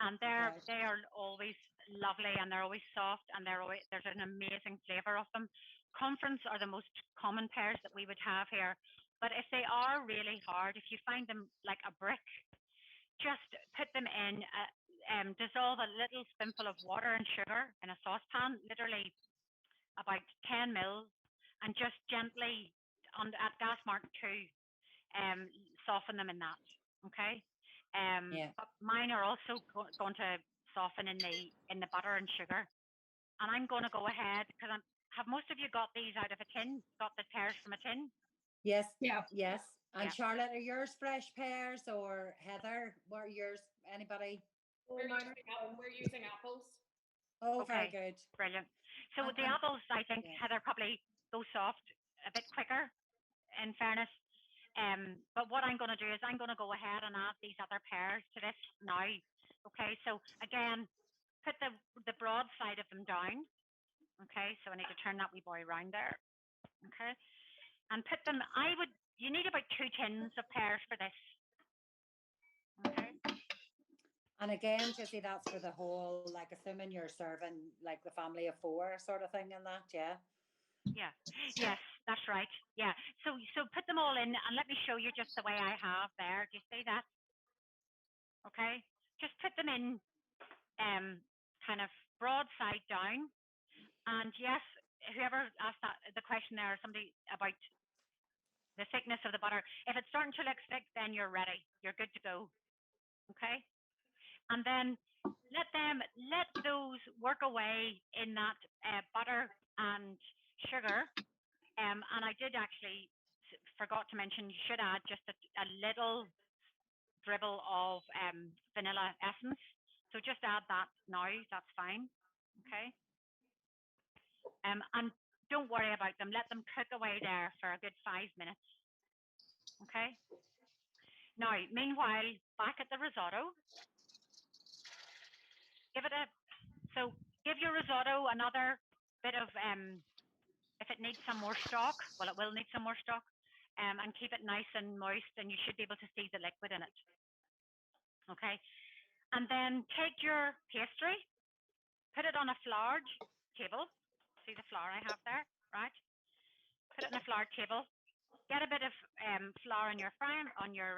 and Right. they are always lovely, and they're always soft, and there's an amazing flavour of them. Conference are the most common pears that we would have here, but if they are really hard, if you find them like a brick, just put them in. Dissolve a little spoonful of water and sugar in a saucepan, literally about 10 mils, and just gently at gas mark 2, soften them in that. Okay. Yeah. But mine are also going to soften in the butter and sugar. And I'm going to go ahead because have most of you got these out of a tin? Got the pears from a tin? Yes. Yeah. Yes. And Yeah. Charlotte, are yours fresh pears or Heather? What are yours? Anybody? We're using apples. Oh, very Okay. good. Brilliant. So And- the and- apples, I think, yeah. Heather, probably go soft a bit quicker, in fairness. But what I'm going to do is I'm going to go ahead and add these other pears to this now. Okay. So again, put the broad side of them down. Okay. So I need to turn that wee boy around there. Okay. And put them. You need about 2 tins of pears for this. Okay. And again, Tracey, that's for the whole, like assuming you're serving like the family of 4 sort of thing in that, yeah? Yeah. Yes, that's right. Yeah. So put them all in, and let me show you just the way I have there. Do you see that? Okay. Just put them in, kind of broad side down. And yes, whoever asked the question there, somebody about the thickness of the butter. If it's starting to look thick, then you're ready. You're good to go. Okay. And then let those work away in that butter and sugar. And I did actually forgot to mention you should add just a little dribble of vanilla essence. So just add that now. That's fine. Okay. And don't worry about them. Let them cook away there for a good 5 minutes. Okay. Now, meanwhile, back at the risotto, give your risotto another bit of if it needs some more stock, well, it will need some more stock, and keep it nice and moist, and you should be able to see the liquid in it. Okay, and then take your pastry, put it on a floured table. See the flour I have there, right? Put it on a floured table. Get a bit of flour on your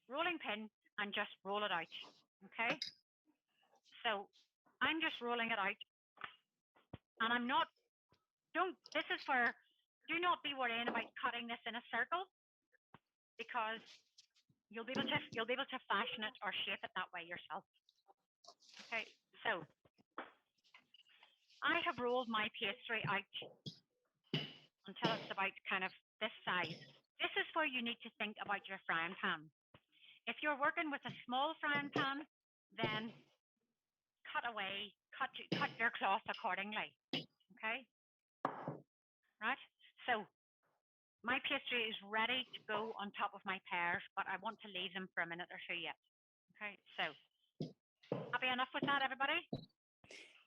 rolling pin and just roll it out. Okay, so I'm just rolling it out, and I'm not. This is for. Do not be worrying about cutting this in a circle, because you'll be able to fashion it or shape it that way yourself. Okay, so I have rolled my pastry out until it's about kind of this size. This is where you need to think about your frying pan. If you're working with a small frying pan, then cut your cloth accordingly. Okay, right? So my pastry is ready to go on top of my pears, but I want to leave them for a minute or two yet. Okay, so happy enough with that, everybody?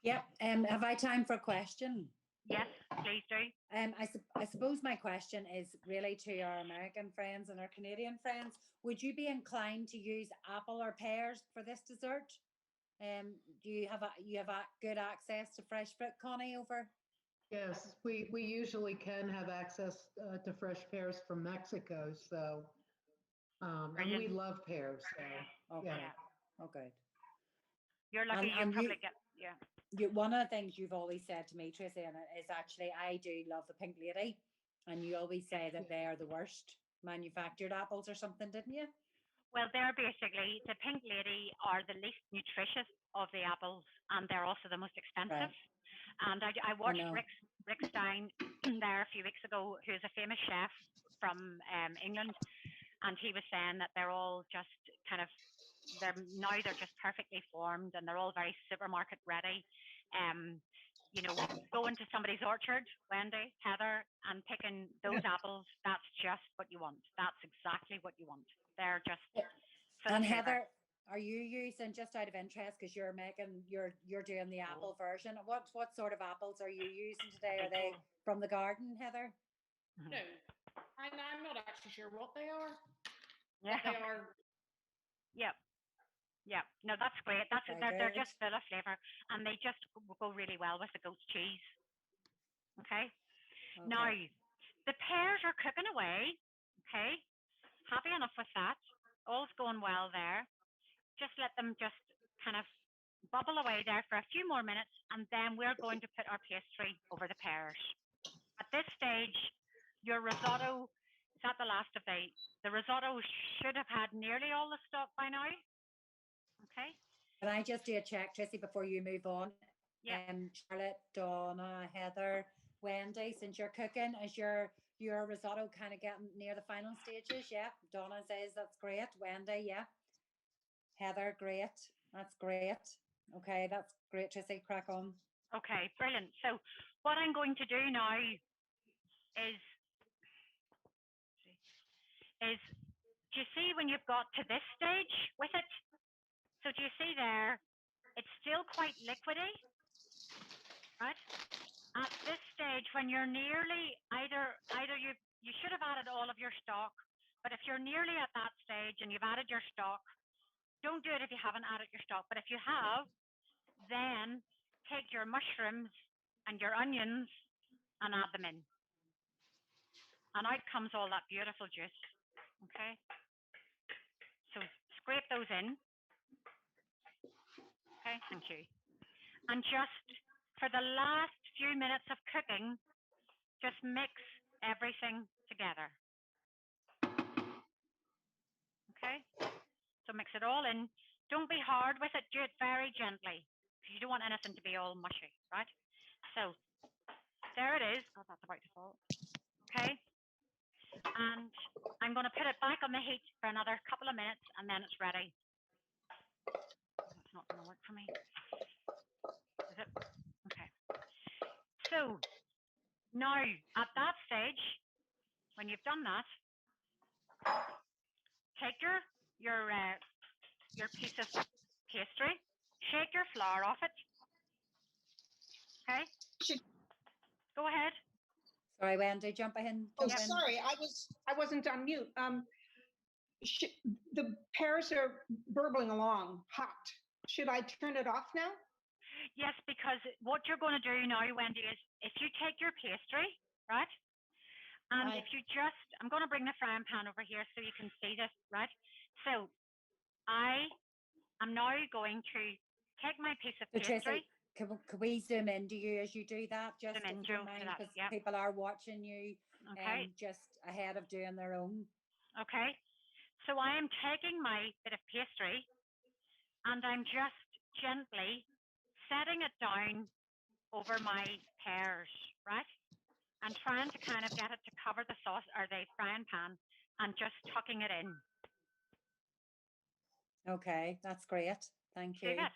Yep. Have I time for a question? Yes, please do. I suppose my question is really to our American friends and our Canadian friends. Would you be inclined to use apple or pears for this dessert? Do you have a good access to fresh fruit, Connie, over? Yes, we usually can have access to fresh pears from Mexico, so and we love pears. So Okay. Yeah. Okay. You're lucky. And You probably get one of the things you've always said to me, Tracey, and it is actually I do love the Pink Lady, and you always say that they are the worst manufactured apples or something, didn't you? Well, they're basically the Pink Lady are the least nutritious of the apples, and they're also the most expensive. Right. And I watched Rick Stein there a few weeks ago, who's a famous chef from England, and he was saying that they're all just kind of they're just perfectly formed, and they're all very supermarket ready. Go into somebody's orchard, Wendy, Heather, and picking those apples, that's just what you want. That's exactly what you want. They're just and Heather, are you using, just out of interest, because you're doing the apple version, what sort of apples are you using today? Are they from the garden, Heather? No, I'm not actually sure what they are. Yeah. What they are. Yep. Yeah, no, that's great. That's Very they're good. just full of flavour, and they just go really well with the goat's cheese. Okay. Now Okay. the pears are cooking away. Okay, happy enough with that. All's going well there. Just let them just kind of bubble away there for a few more minutes, and then we're going to put our pastry over the pears. At this stage, your risotto is at the last of the risotto should have had nearly all the stock by now. Okay. Can I just do a check, Tracy, before you move on? Yeah. Charlotte, Donna, Heather, Wendy, since you're cooking, is your risotto kind of getting near the final stages? Yeah. Donna says that's great. Wendy, yeah. Heather, great. That's great. Okay, that's great, Tracy. Crack on. Okay, brilliant. So what I'm going to do now is is do you see when you've got to this stage with it? So do you see there? It's still quite liquidy, right? At this stage, when you're nearly either you should have added all of your stock, but if you're nearly at that stage and you've added your stock, don't do it if you haven't added your stock. But if you have, then take your mushrooms and your onions and add them in. And out comes all that beautiful juice. Okay. So scrape those in. Okay, thank you. And just for the last few minutes of cooking, just mix everything together. Okay? So mix it all in. Don't be hard with it. Do it very gently because you don't want anything to be all mushy, right? So there it is. God, that's about to fall. Okay? And I'm going to put it back on the heat for another couple of minutes and then it's ready. That's not going to work for me. Is it? Okay. So now at that stage, when you've done that, take your piece of pastry, shake your flour off it. Okay. Go ahead. Sorry, Wendy, jump in. Oh, Jump in. sorry, I wasn't on mute. The pears are burbling along, hot. Should I turn it off now? Yes, because what you're going to do now, Wendy, is if you take your pastry, right? And Right. if you just, I'm going to bring the frying pan over here so you can see this, right? So I am now going to take my piece of So pastry. Tracy, can we zoom into you as you do that? Just Zoom in, if you Joe, don't to mind, that, because yeah. people are watching you Okay. just ahead of doing their own. Okay. So I am taking my bit of pastry and I'm just gently setting it down over my pears, right? And trying to kind of get it to cover the sauce or the frying pan and just tucking it in. Okay, that's great. Thank See you. that?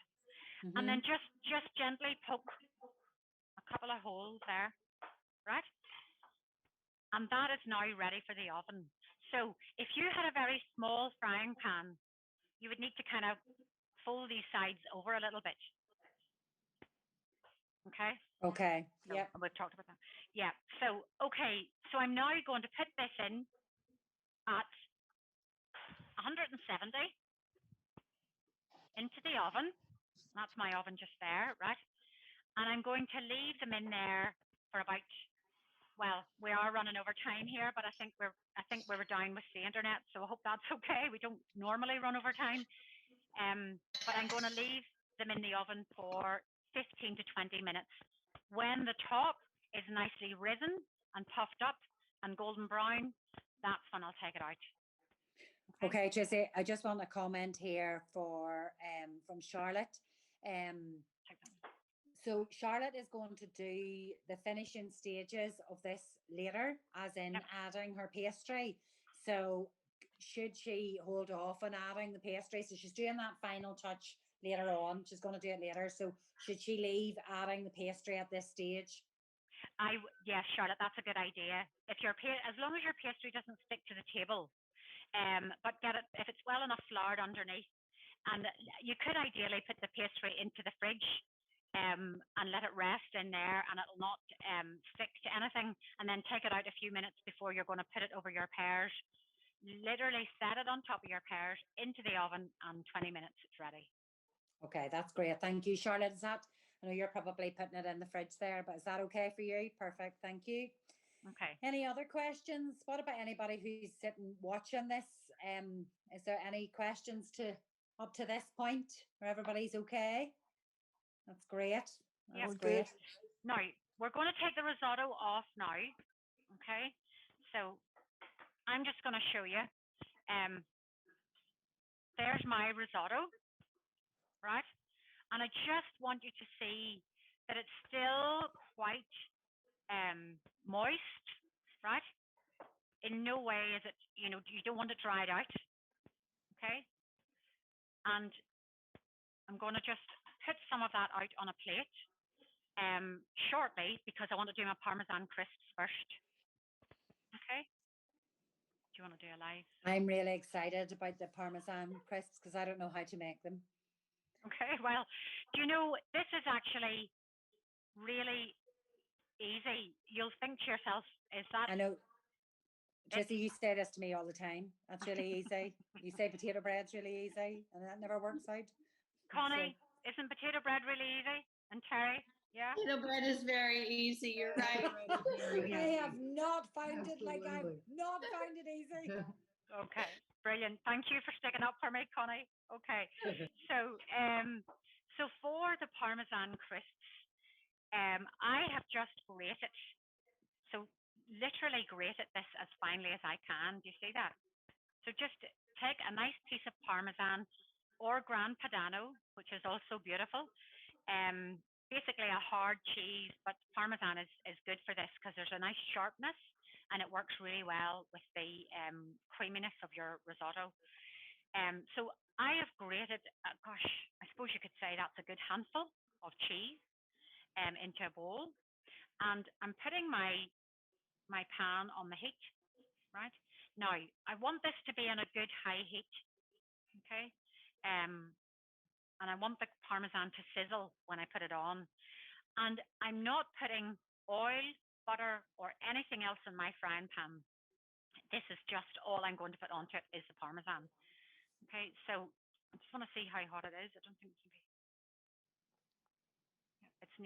And then just gently poke a couple of holes there, right? And that is now ready for the oven. So if you had a very small frying pan, you would need to kind of fold these sides over a little bit. Okay. Okay. So Yep. we've talked about that. Yeah. So okay. So I'm now going to put this in at 170 into the oven. That's my oven just there, right? And I'm going to leave them in there for about. Well, we are running over time here, but I think we were down with the internet, so I hope that's okay. We don't normally run over time. But I'm going to leave them in the oven for 15 to 20 minutes. When the top is nicely risen and puffed up and golden brown, that's when I'll take it out. Okay, Tracy, I just want a comment here from Charlotte. So Charlotte is going to do the finishing stages of this later, as in adding her pastry. So should she hold off on adding the pastry? So she's doing that final touch later on. She's going to do it later. So should she leave adding the pastry at this stage? Yes, Charlotte, that's a good idea. As long as your pastry doesn't stick to the table, but get it if it's well enough floured underneath, and you could ideally put the pastry into the fridge. And let it rest in there and it'll not stick to anything, and then take it out a few minutes before you're going to put it over your pears. literally set it on top of your pears into the oven, and 20 minutes it's ready. Okay, that's great. Thank you, Charlotte. Is that, I know you're probably putting it in the fridge there, but is that okay for you? Perfect. Thank you. Okay. Any other questions? What about anybody who's sitting watching this? Is there any questions to up to this point where everybody's okay? That's great. That's great. Now, we're going to take the risotto off now. Okay. So I'm just going to show you. There's my risotto, right? And I just want you to see that it's still quite moist, right? In no way is it, you don't want it dried out, okay? And I'm going to just put some of that out on a plate shortly, because I want to do my Parmesan crisps first, okay? Do you want to do a live? I'm really excited about the Parmesan crisps because I don't know how to make them. Okay, well, this is actually really easy. You'll think to yourself, is that... I know. Tracey, you say this to me all the time. That's really easy. You say potato bread's really easy, and that never works out. Connie, isn't potato bread really easy? And Terry, yeah? Potato bread is very easy. You're right. I have not found it like I've not found it easy. Okay, brilliant. Thank you for sticking up for me, Connie. Okay, so for the Parmesan crisps, I have just grated. So literally grated this as finely as I can. Do you see that? So just take a nice piece of Parmesan or Gran Padano, which is also beautiful. Basically a hard cheese, but Parmesan is good for this because there's a nice sharpness and it works really well with the creaminess of your risotto. So I have grated, gosh, I suppose you could say that's a good handful of cheese into a bowl. And I'm putting my pan on the heat, right? Now, I want this to be on a good high heat, okay? And I want the Parmesan to sizzle when I put it on. And I'm not putting oil, butter, or anything else in my frying pan. This is just all I'm going to put onto it is the Parmesan. Okay, so I just want to see how hot it is. I don't think it's going to be.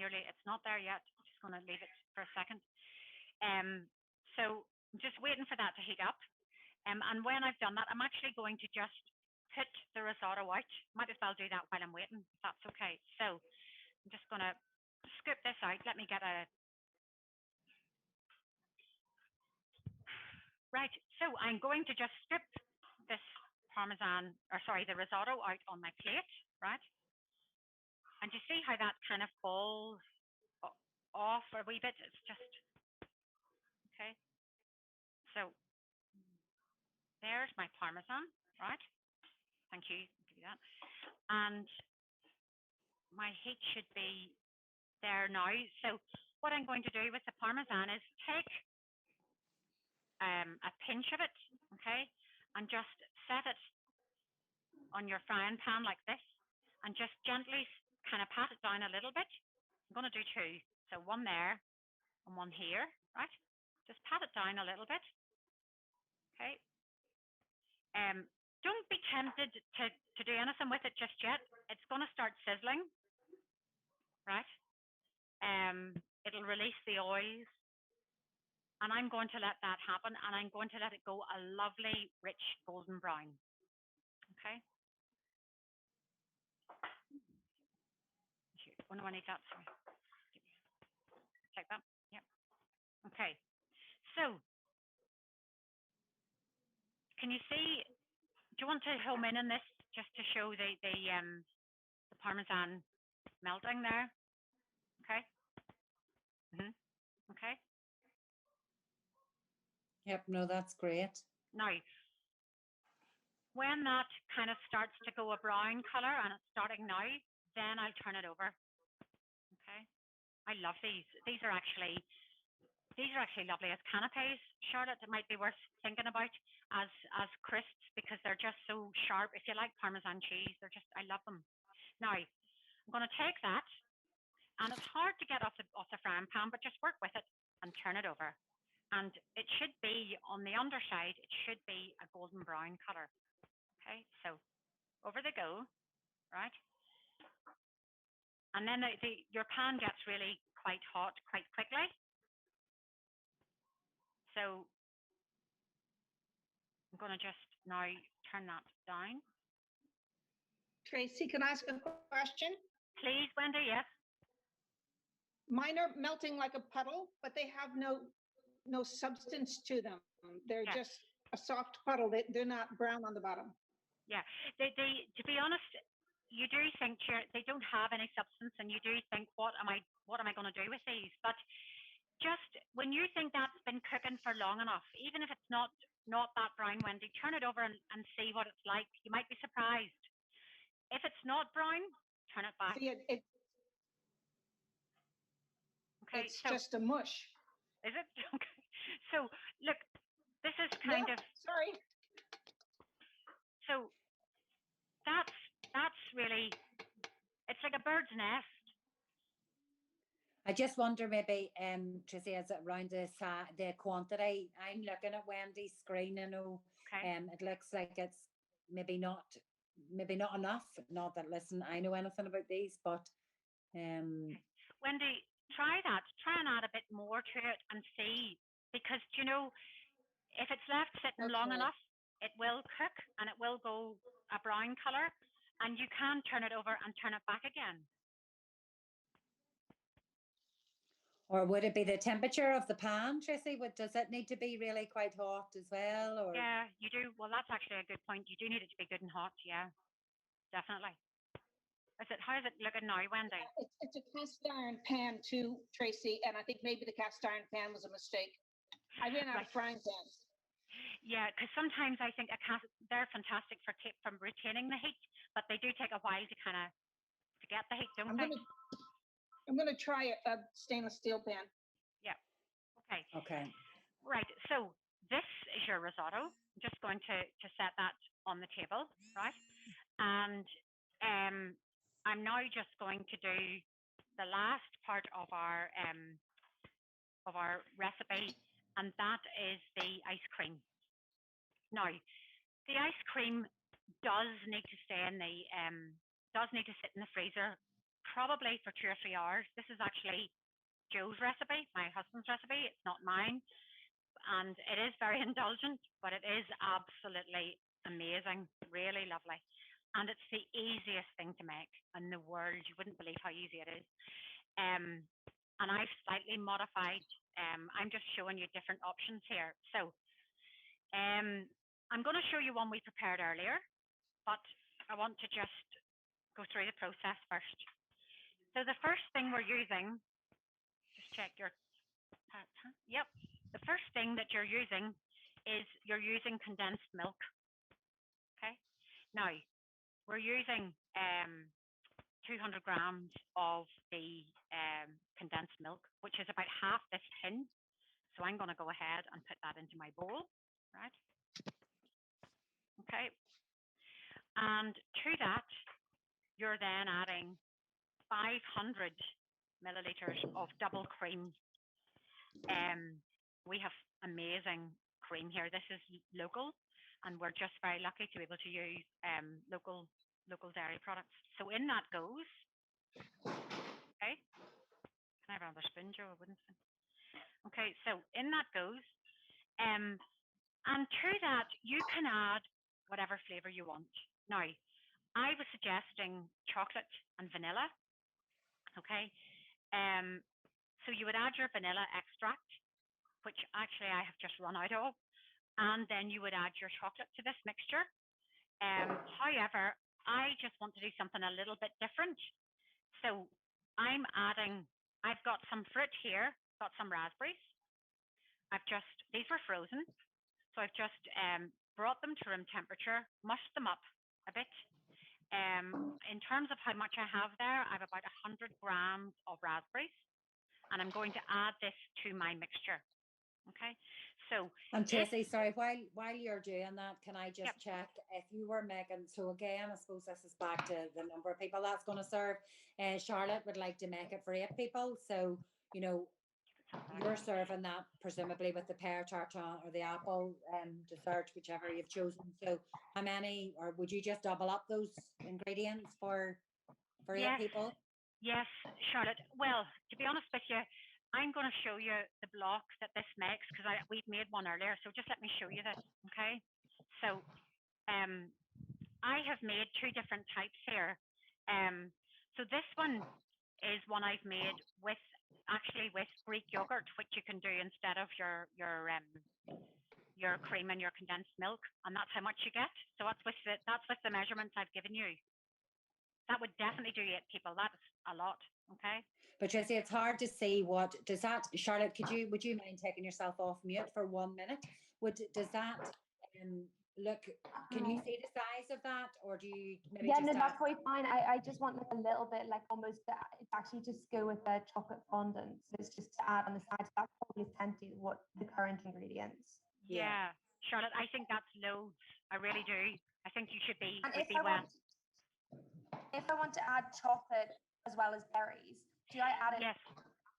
It's not there yet. I'm just going to leave it for a second. So I'm just waiting for that to heat up. And when I've done that, I'm actually going to just put the risotto out. Might as well do that while I'm waiting, if that's okay. So I'm just going to scoop this out. Let me get a... Right, so I'm going to just scoop this the risotto out on my plate, right? And you see how that kind of falls off a wee bit? It's just... Okay. So there's my Parmesan, right? Thank you. I'll give you that. And my heat should be there now. So what I'm going to do with the Parmesan is take a pinch of it, okay, and just set it on your frying pan like this, and just gently kind of pat it down a little bit. I'm going to do two. So one there and one here, right? Just pat it down a little bit. Okay. Don't be tempted to do anything with it just yet. It's going to start sizzling, right? It'll release the oils, and I'm going to let that happen, and I'm going to let it go a lovely, rich golden brown. Okay. Oh no, I need that. Sorry. Like that. Yeah. Okay. So, can you see? Do you want to home in on this just to show the Parmesan melting there? Okay. Okay. Yep, no, that's great. Now, when that kind of starts to go a brown color, and it's starting now, then I'll turn it over. Okay. I love these. These are actually lovely as canapes, Charlotte. It might be worth thinking about as crisps because they're just so sharp. If you like Parmesan cheese, I love them. Now, I'm going to take that, and it's hard to get off the frying pan, but just work with it and turn it over. and it should be on the underside, it should be a golden brown color. Okay, so over they go, right? And then your pan gets really quite hot quite quickly. So I'm going to just now turn that down. Tracy, can I ask a question? Please, Wendy, yes. Mine are melting like a puddle, but they have no substance to them. They're just a soft puddle. They're not brown on the bottom. Yeah, they to be honest, you do think they don't have any substance, and you do think, what am I going to do with these? But just when you think that's been cooking for long enough, even if it's not that brown, Wendy, turn it over and see what it's like. You might be surprised. If it's not brown, turn it back. See, Okay, it's so, just a mush. Is it? Okay. So look, this is kind of sorry. So that's really, it's like a bird's nest. I just wonder maybe, Tracy, is it around the quantity? I'm looking at Wendy's screen, you know, it looks like it's maybe not enough. Not that, listen, I know anything about these, but Wendy, try that. Try and add a bit more to it and see, because you know, if it's left sitting long enough, it will cook and it will go a brown color, and you can turn it over and turn it back again. Or would it be the temperature of the pan, Tracy? Does it need to be really quite hot as well? Or yeah, you do. Well, that's actually a good point. You do need it to be good and hot. Yeah, definitely. How is it looking now, Wendy? It's a cast iron pan too, Tracy, and I think maybe the cast iron pan was a mistake. I ran out of frying pans. Yeah, because sometimes I think they're fantastic for retaining the heat, but they do take a while to get the heat, don't they? I'm going to try a stainless steel pan. Yeah. Okay. Okay. Right. So this is your risotto. I'm just going to set that on the table, right? And I'm now just going to do the last part of our recipe, and that is the ice cream. Now, the ice cream does need to sit in the freezer, probably for 2 or 3 hours. This is actually Joe's recipe, my husband's recipe. It's not mine, and it is very indulgent, but it is absolutely amazing, really lovely, and it's the easiest thing to make in the world. You wouldn't believe how easy it is. And I've slightly modified. I'm just showing you different options here. So I'm going to show you one we prepared earlier, but I want to just go through the process first. So the first thing we're using, just check your, yep. The first thing that you're using is condensed milk. Okay. Now, we're using 200 grams of the condensed milk, which is about half this tin. So I'm going to go ahead and put that into my bowl, right? Okay. And to that, you're then adding 500 milliliters of double cream. We have amazing cream here. This is local, and we're just very lucky to be able to use local dairy products. So in that goes, okay. Can I have another spoon, Joe? I wouldn't. Okay, so in that goes, and to that you can add whatever flavor you want. Now, I was suggesting chocolate and vanilla. Okay, so you would add your vanilla extract, which actually I have just run out of, and then you would add your chocolate to this mixture. However, I just want to do something a little bit different. So I've got some fruit here, got some raspberries. These were frozen, so I've just brought them to room temperature, mushed them up a bit. In terms of how much I have there, I have about 100 grams of raspberries, and I'm going to add this to my mixture. Okay, so and Tracy, sorry, while you're doing that, can I just check if you were making? So again, I suppose this is back to the number of people that's going to serve. Charlotte would like to make it for 8 people, so you know, you're serving that presumably with the pear tartan or the apple dessert, whichever you've chosen. So how many, or would you just double up those ingredients for 8 Yes, people? yes, Charlotte. Well, to be honest with you, I'm going to show you the block that this makes because we've made one earlier. So just let me show you this, okay? So I have made 2 different types here. So this one is one I've made with Greek yogurt, which you can do instead of your cream and your condensed milk, and that's how much you get. So that's with the measurements I've given you. That would definitely do 8 people. That's a lot, okay? But Tracey, it's hard to see what does that. Charlotte, would you mind taking yourself off mute for 1 minute? Does that look? Can you see the size of that, or do you maybe Yeah, just no, that's add- quite fine. I just want like a little bit, like almost, it's actually just go with the chocolate fondant. So it's just to add on the side. So that's probably plenty what the current ingredients. Yeah, Charlotte, I think that's loads. I really do. I think you should be. And Would be well. if I want to add chocolate as well as berries, do I add it Yes.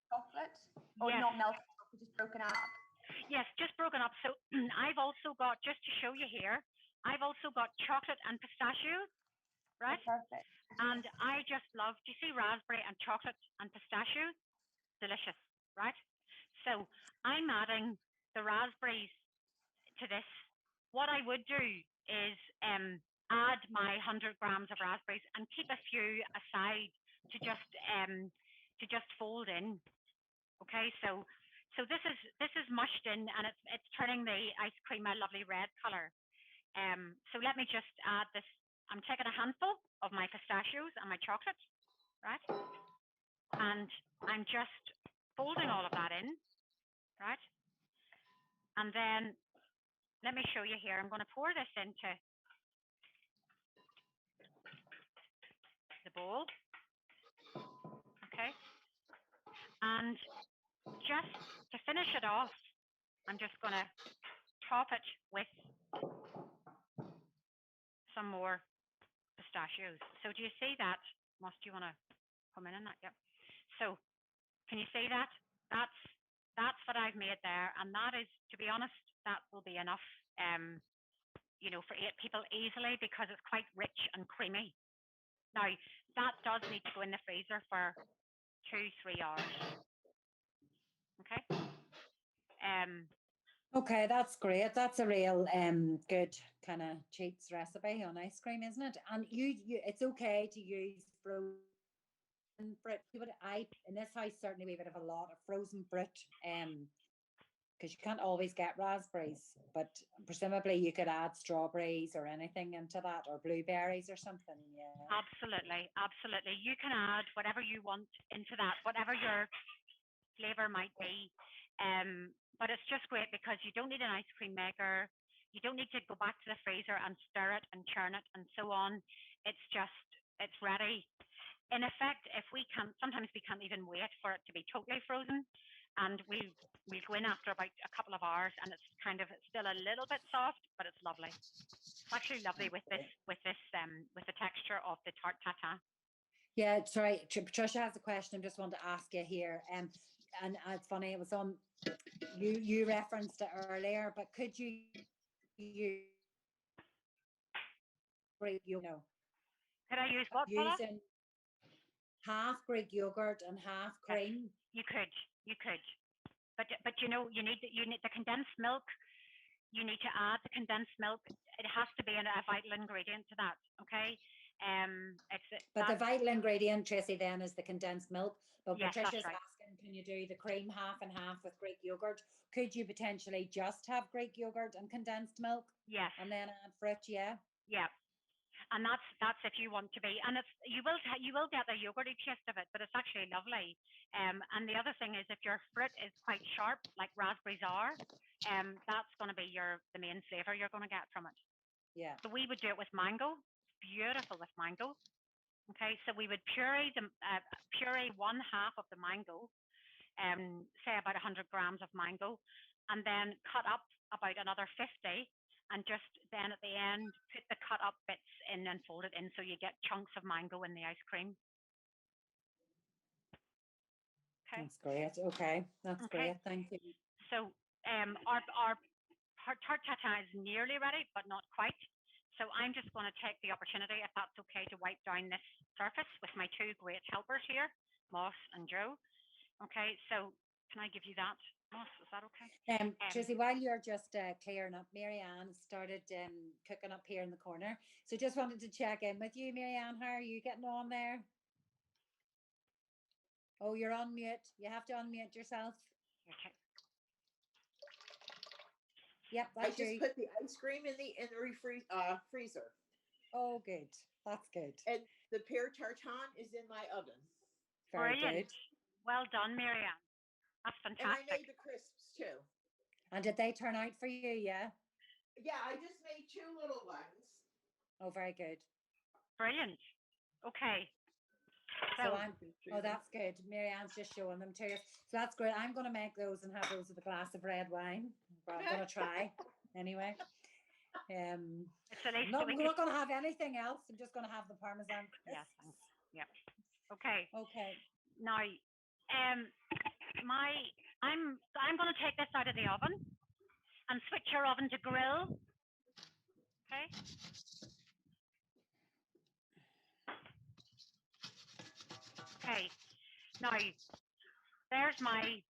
chocolate or Yes. not melted chocolate, just broken up? Yes, just broken up. So I've also got, just to show you here, I've also got chocolate and pistachios, right? Oh, perfect. And I just love, do you see raspberry and chocolate and pistachios? Delicious, right? So I'm adding the raspberries to this. What I would do is add my 100 grams of raspberries and keep a few aside to just fold in. Okay, so this is mushed in and it's turning the ice cream a lovely red color. So let me just add this. I'm taking a handful of my pistachios and my chocolate, right? And I'm just folding all of that in, right? And then let me show you here. I'm going to pour this into the bowl, okay? And just to finish it off, I'm just going to top it with some more pistachios. So do you see that? Moss, do you want to come in on that? Yep. So can you see that? That's what I've made there, and that is, to be honest, that will be enough, for 8 people easily because it's quite rich and creamy. Now that does need to go in the freezer for 2-3 hours. Okay. Okay, that's great. That's a real good kind of cheats recipe on ice cream, isn't it? And you it's okay to use frozen fruit. In this house certainly we would have a lot of frozen fruit, because you can't always get raspberries, but presumably you could add strawberries or anything into that, or blueberries or something. Yeah. Absolutely, absolutely. You can add whatever you want into that, whatever your flavor might be. But it's just great because you don't need an ice cream maker. You don't need to go back to the freezer and stir it and churn it and so on. It's ready. In effect, sometimes we can't even wait for it to be totally frozen, and we'll go in after about a couple of hours, and it's still a little bit soft, but it's lovely. It's actually lovely with the texture of the tart tatin. Yeah, sorry, Patricia has a question. I just want to ask you here. And it's funny, it was on you referenced it earlier, but could you Greek yogurt? Could I use what? Using half Greek yogurt and half cream. You could, but you need the condensed milk. You need to add the condensed milk. It has to be a vital ingredient to that. Okay. But the vital ingredient, Tracey, then is the condensed milk. But yes, Patricia's right. asking, can you do the cream half and half with Greek yogurt? Could you potentially just have Greek yogurt and condensed milk? Yes. And then add fruit, yeah? Yeah. And that's if you want to be, and you will get the yogurty taste of it, but it's actually lovely. And the other thing is, if your fruit is quite sharp, like raspberries are, that's going to be the main flavor you're going to get from it. Yeah. So we would do it with mango. Beautiful with mango. Okay, so we would puree 1/2 of the mango, say about 100 grams of mango, and then cut up about another 50. And just then at the end, put the cut up bits in and fold it in so you get chunks of mango in the ice cream. Okay. That's great. Okay, that's Okay. great. Thank you. So our tart tatin is nearly ready, but not quite. So I'm just going to take the opportunity, if that's okay, to wipe down this surface with my two great helpers here, Moss and Joe. Okay, so can I give you that, Moss? Is that okay? Tracy, while you're just clearing up, Marianne started cooking up here in the corner. So just wanted to check in with you, Marianne. How are you getting on there? Oh, you're on mute. You have to unmute yourself. Okay. Yep, I that's just you. put the ice cream in the freezer. Oh, good. That's good. And the pear tartan is in my oven. Very Brilliant. good. Well done, Marianne. That's And I fantastic. made the crisps too. And did they turn out for you? Yeah. Yeah, I just made 2 little ones. Oh, very good. Brilliant. Okay. So oh, that's good. Marianne's just showing them to us. So that's great. I'm going to make those and have those with a glass of red wine. Well, I'm going to try anyway. I'm not going to have anything else. I'm just going to have the Parmesan crisps. Yes, thanks. Yep. Okay. Okay. Now, I'm going to take this out of the oven and switch your oven to grill. Okay. Okay. Now, there's my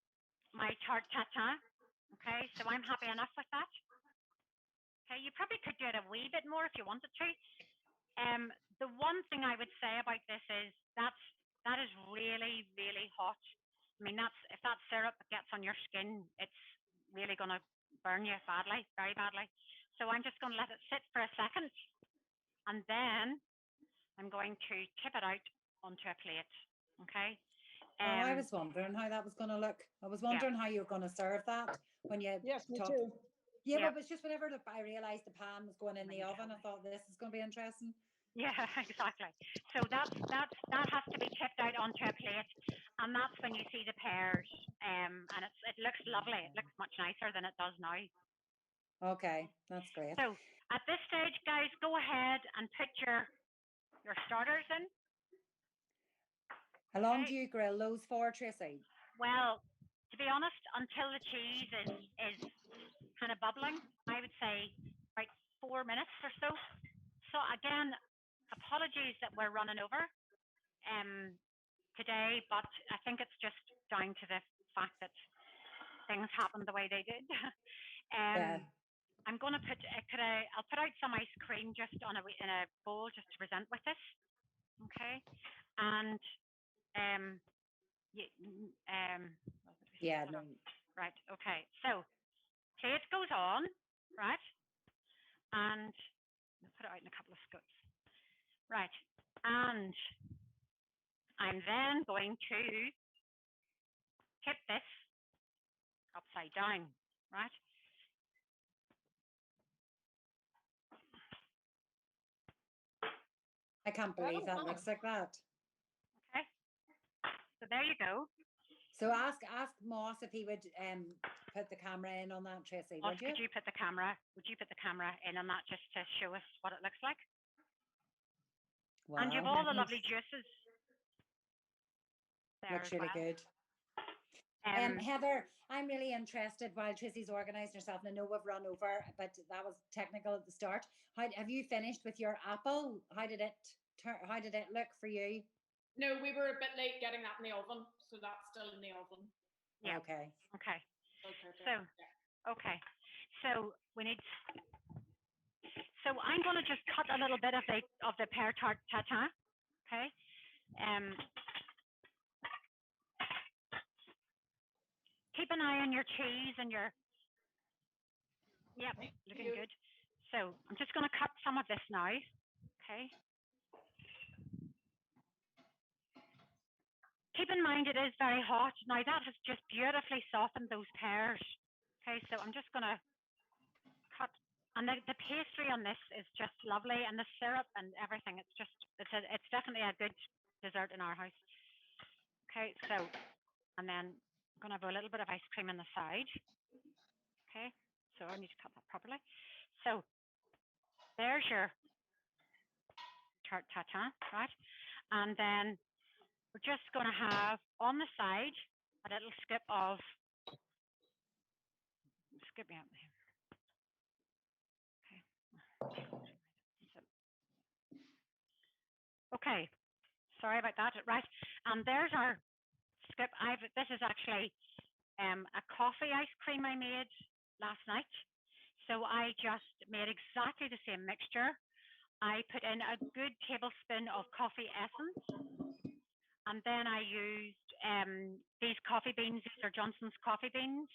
tart tatin. Okay, so I'm happy enough with that. Okay, you probably could do it a wee bit more if you wanted to. The one thing I would say about this is that is really, really hot. I mean, if that syrup gets on your skin, it's really going to burn you badly, very badly. So I'm just going to let it sit for a second, and then I'm going to tip it out onto a plate. Okay. I was wondering how that was going to look. I was wondering how you were going to serve that when you Yes, me talked. too. Yeah, but it was just whenever I realized the pan was going in the oven, I thought this is going to be interesting. Yeah, exactly. So that has to be tipped out onto a plate, and that's when you see the pears. And it looks lovely. It looks much nicer than it does now. Okay, that's great. So at this stage, guys, go ahead and put your starters in. How long do you grill those for, Tracy? Well, to be honest, until the cheese is kind of bubbling, I would say about 4 minutes or so. So again, apologies that we're running over today, but I think it's just down to the fact that things happened the way they did. I'm going to I'll put out some ice cream just in a bowl just to present with this. Okay, and right. Okay, so plate goes on, right, and I'll put it out in a couple of scoops. Right, and I'm then going to tip this upside down, right? I can't believe that looks like that. Okay, so there you go. So ask Moss if he would put the camera in on that, Tracy. Moss, would you put the camera in on that just to show us what it looks like? Wow. And you've all the lovely juices. Looks really good. Heather, I'm really interested while Tracy's organising herself, and I know we've run over, but that was technical at the start. Have you finished with your apple? How did it look for you? No, we were a bit late getting that in the oven, so that's still in the oven. Yeah. Okay. Okay. So we need. So I'm going to just cut a little bit of the pear tart tatin. Okay. Keep an eye on your cheese and your. Yep, looking good. So I'm just going to cut some of this now. Okay. Keep in mind it is very hot. Now that has just beautifully softened those pears. Okay, so I'm just going to cut. And the pastry on this is just lovely, and the syrup and everything. It's definitely a good dessert in our house. Okay, so, and then I'm going to have a little bit of ice cream on the side. Okay, so I need to cut that properly. So there's your tart tatin, right? And then we're just going to have on the side a little scoop of, scoop me out here. Okay. Okay, sorry about that. Right, and there's our scoop. This is actually a coffee ice cream I made last night. So I just made exactly the same mixture. I put in a good tablespoon of coffee essence, and then I used these coffee beans. These are Johnson's coffee beans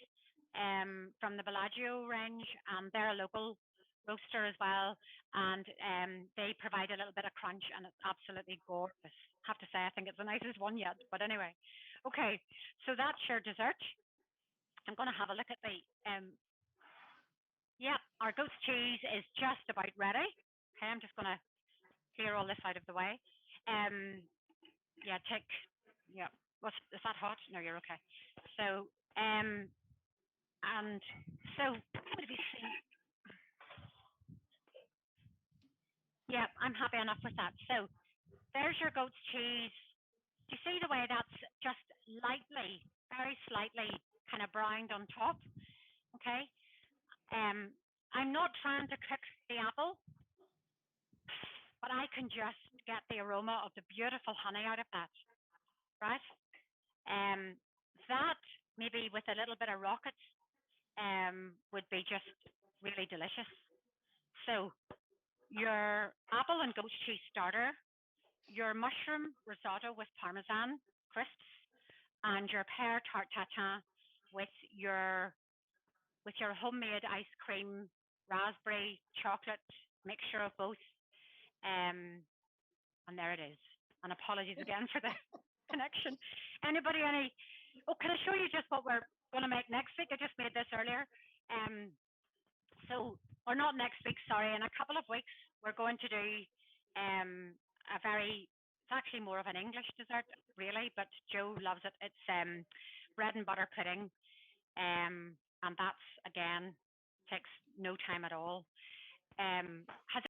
from the Bellagio range, and they're a local roaster as well. And they provide a little bit of crunch, and it's absolutely gorgeous. I have to say, I think it's the nicest one yet. But anyway, okay, so that's your dessert. I'm going to have a look at the yeah, our goat's cheese is just about ready. Okay, I'm just going to clear all this out of the way. Yeah, yeah. Is that hot? No, you're okay. So, and so, what did we see? Yeah, I'm happy enough with that. So, there's your goat's cheese. Do you see the way that's just lightly, very slightly kind of browned on top? Okay. I'm not trying to cook the apple, but I can just get the aroma of the beautiful honey out of that, right? That maybe with a little bit of rocket would be just really delicious. So your apple and goat cheese starter, your mushroom risotto with parmesan crisps, and your pear tart tatin with your homemade ice cream, raspberry, chocolate mixture of both. And there it is. And apologies again for the connection. Anybody, oh, can I show you just what we're going to make next week? I just made this earlier. Or not next week, sorry, in a couple of weeks, we're going to do it's actually more of an English dessert, really, but Joe loves it. It's bread and butter pudding. And that's, again, takes no time at all. Has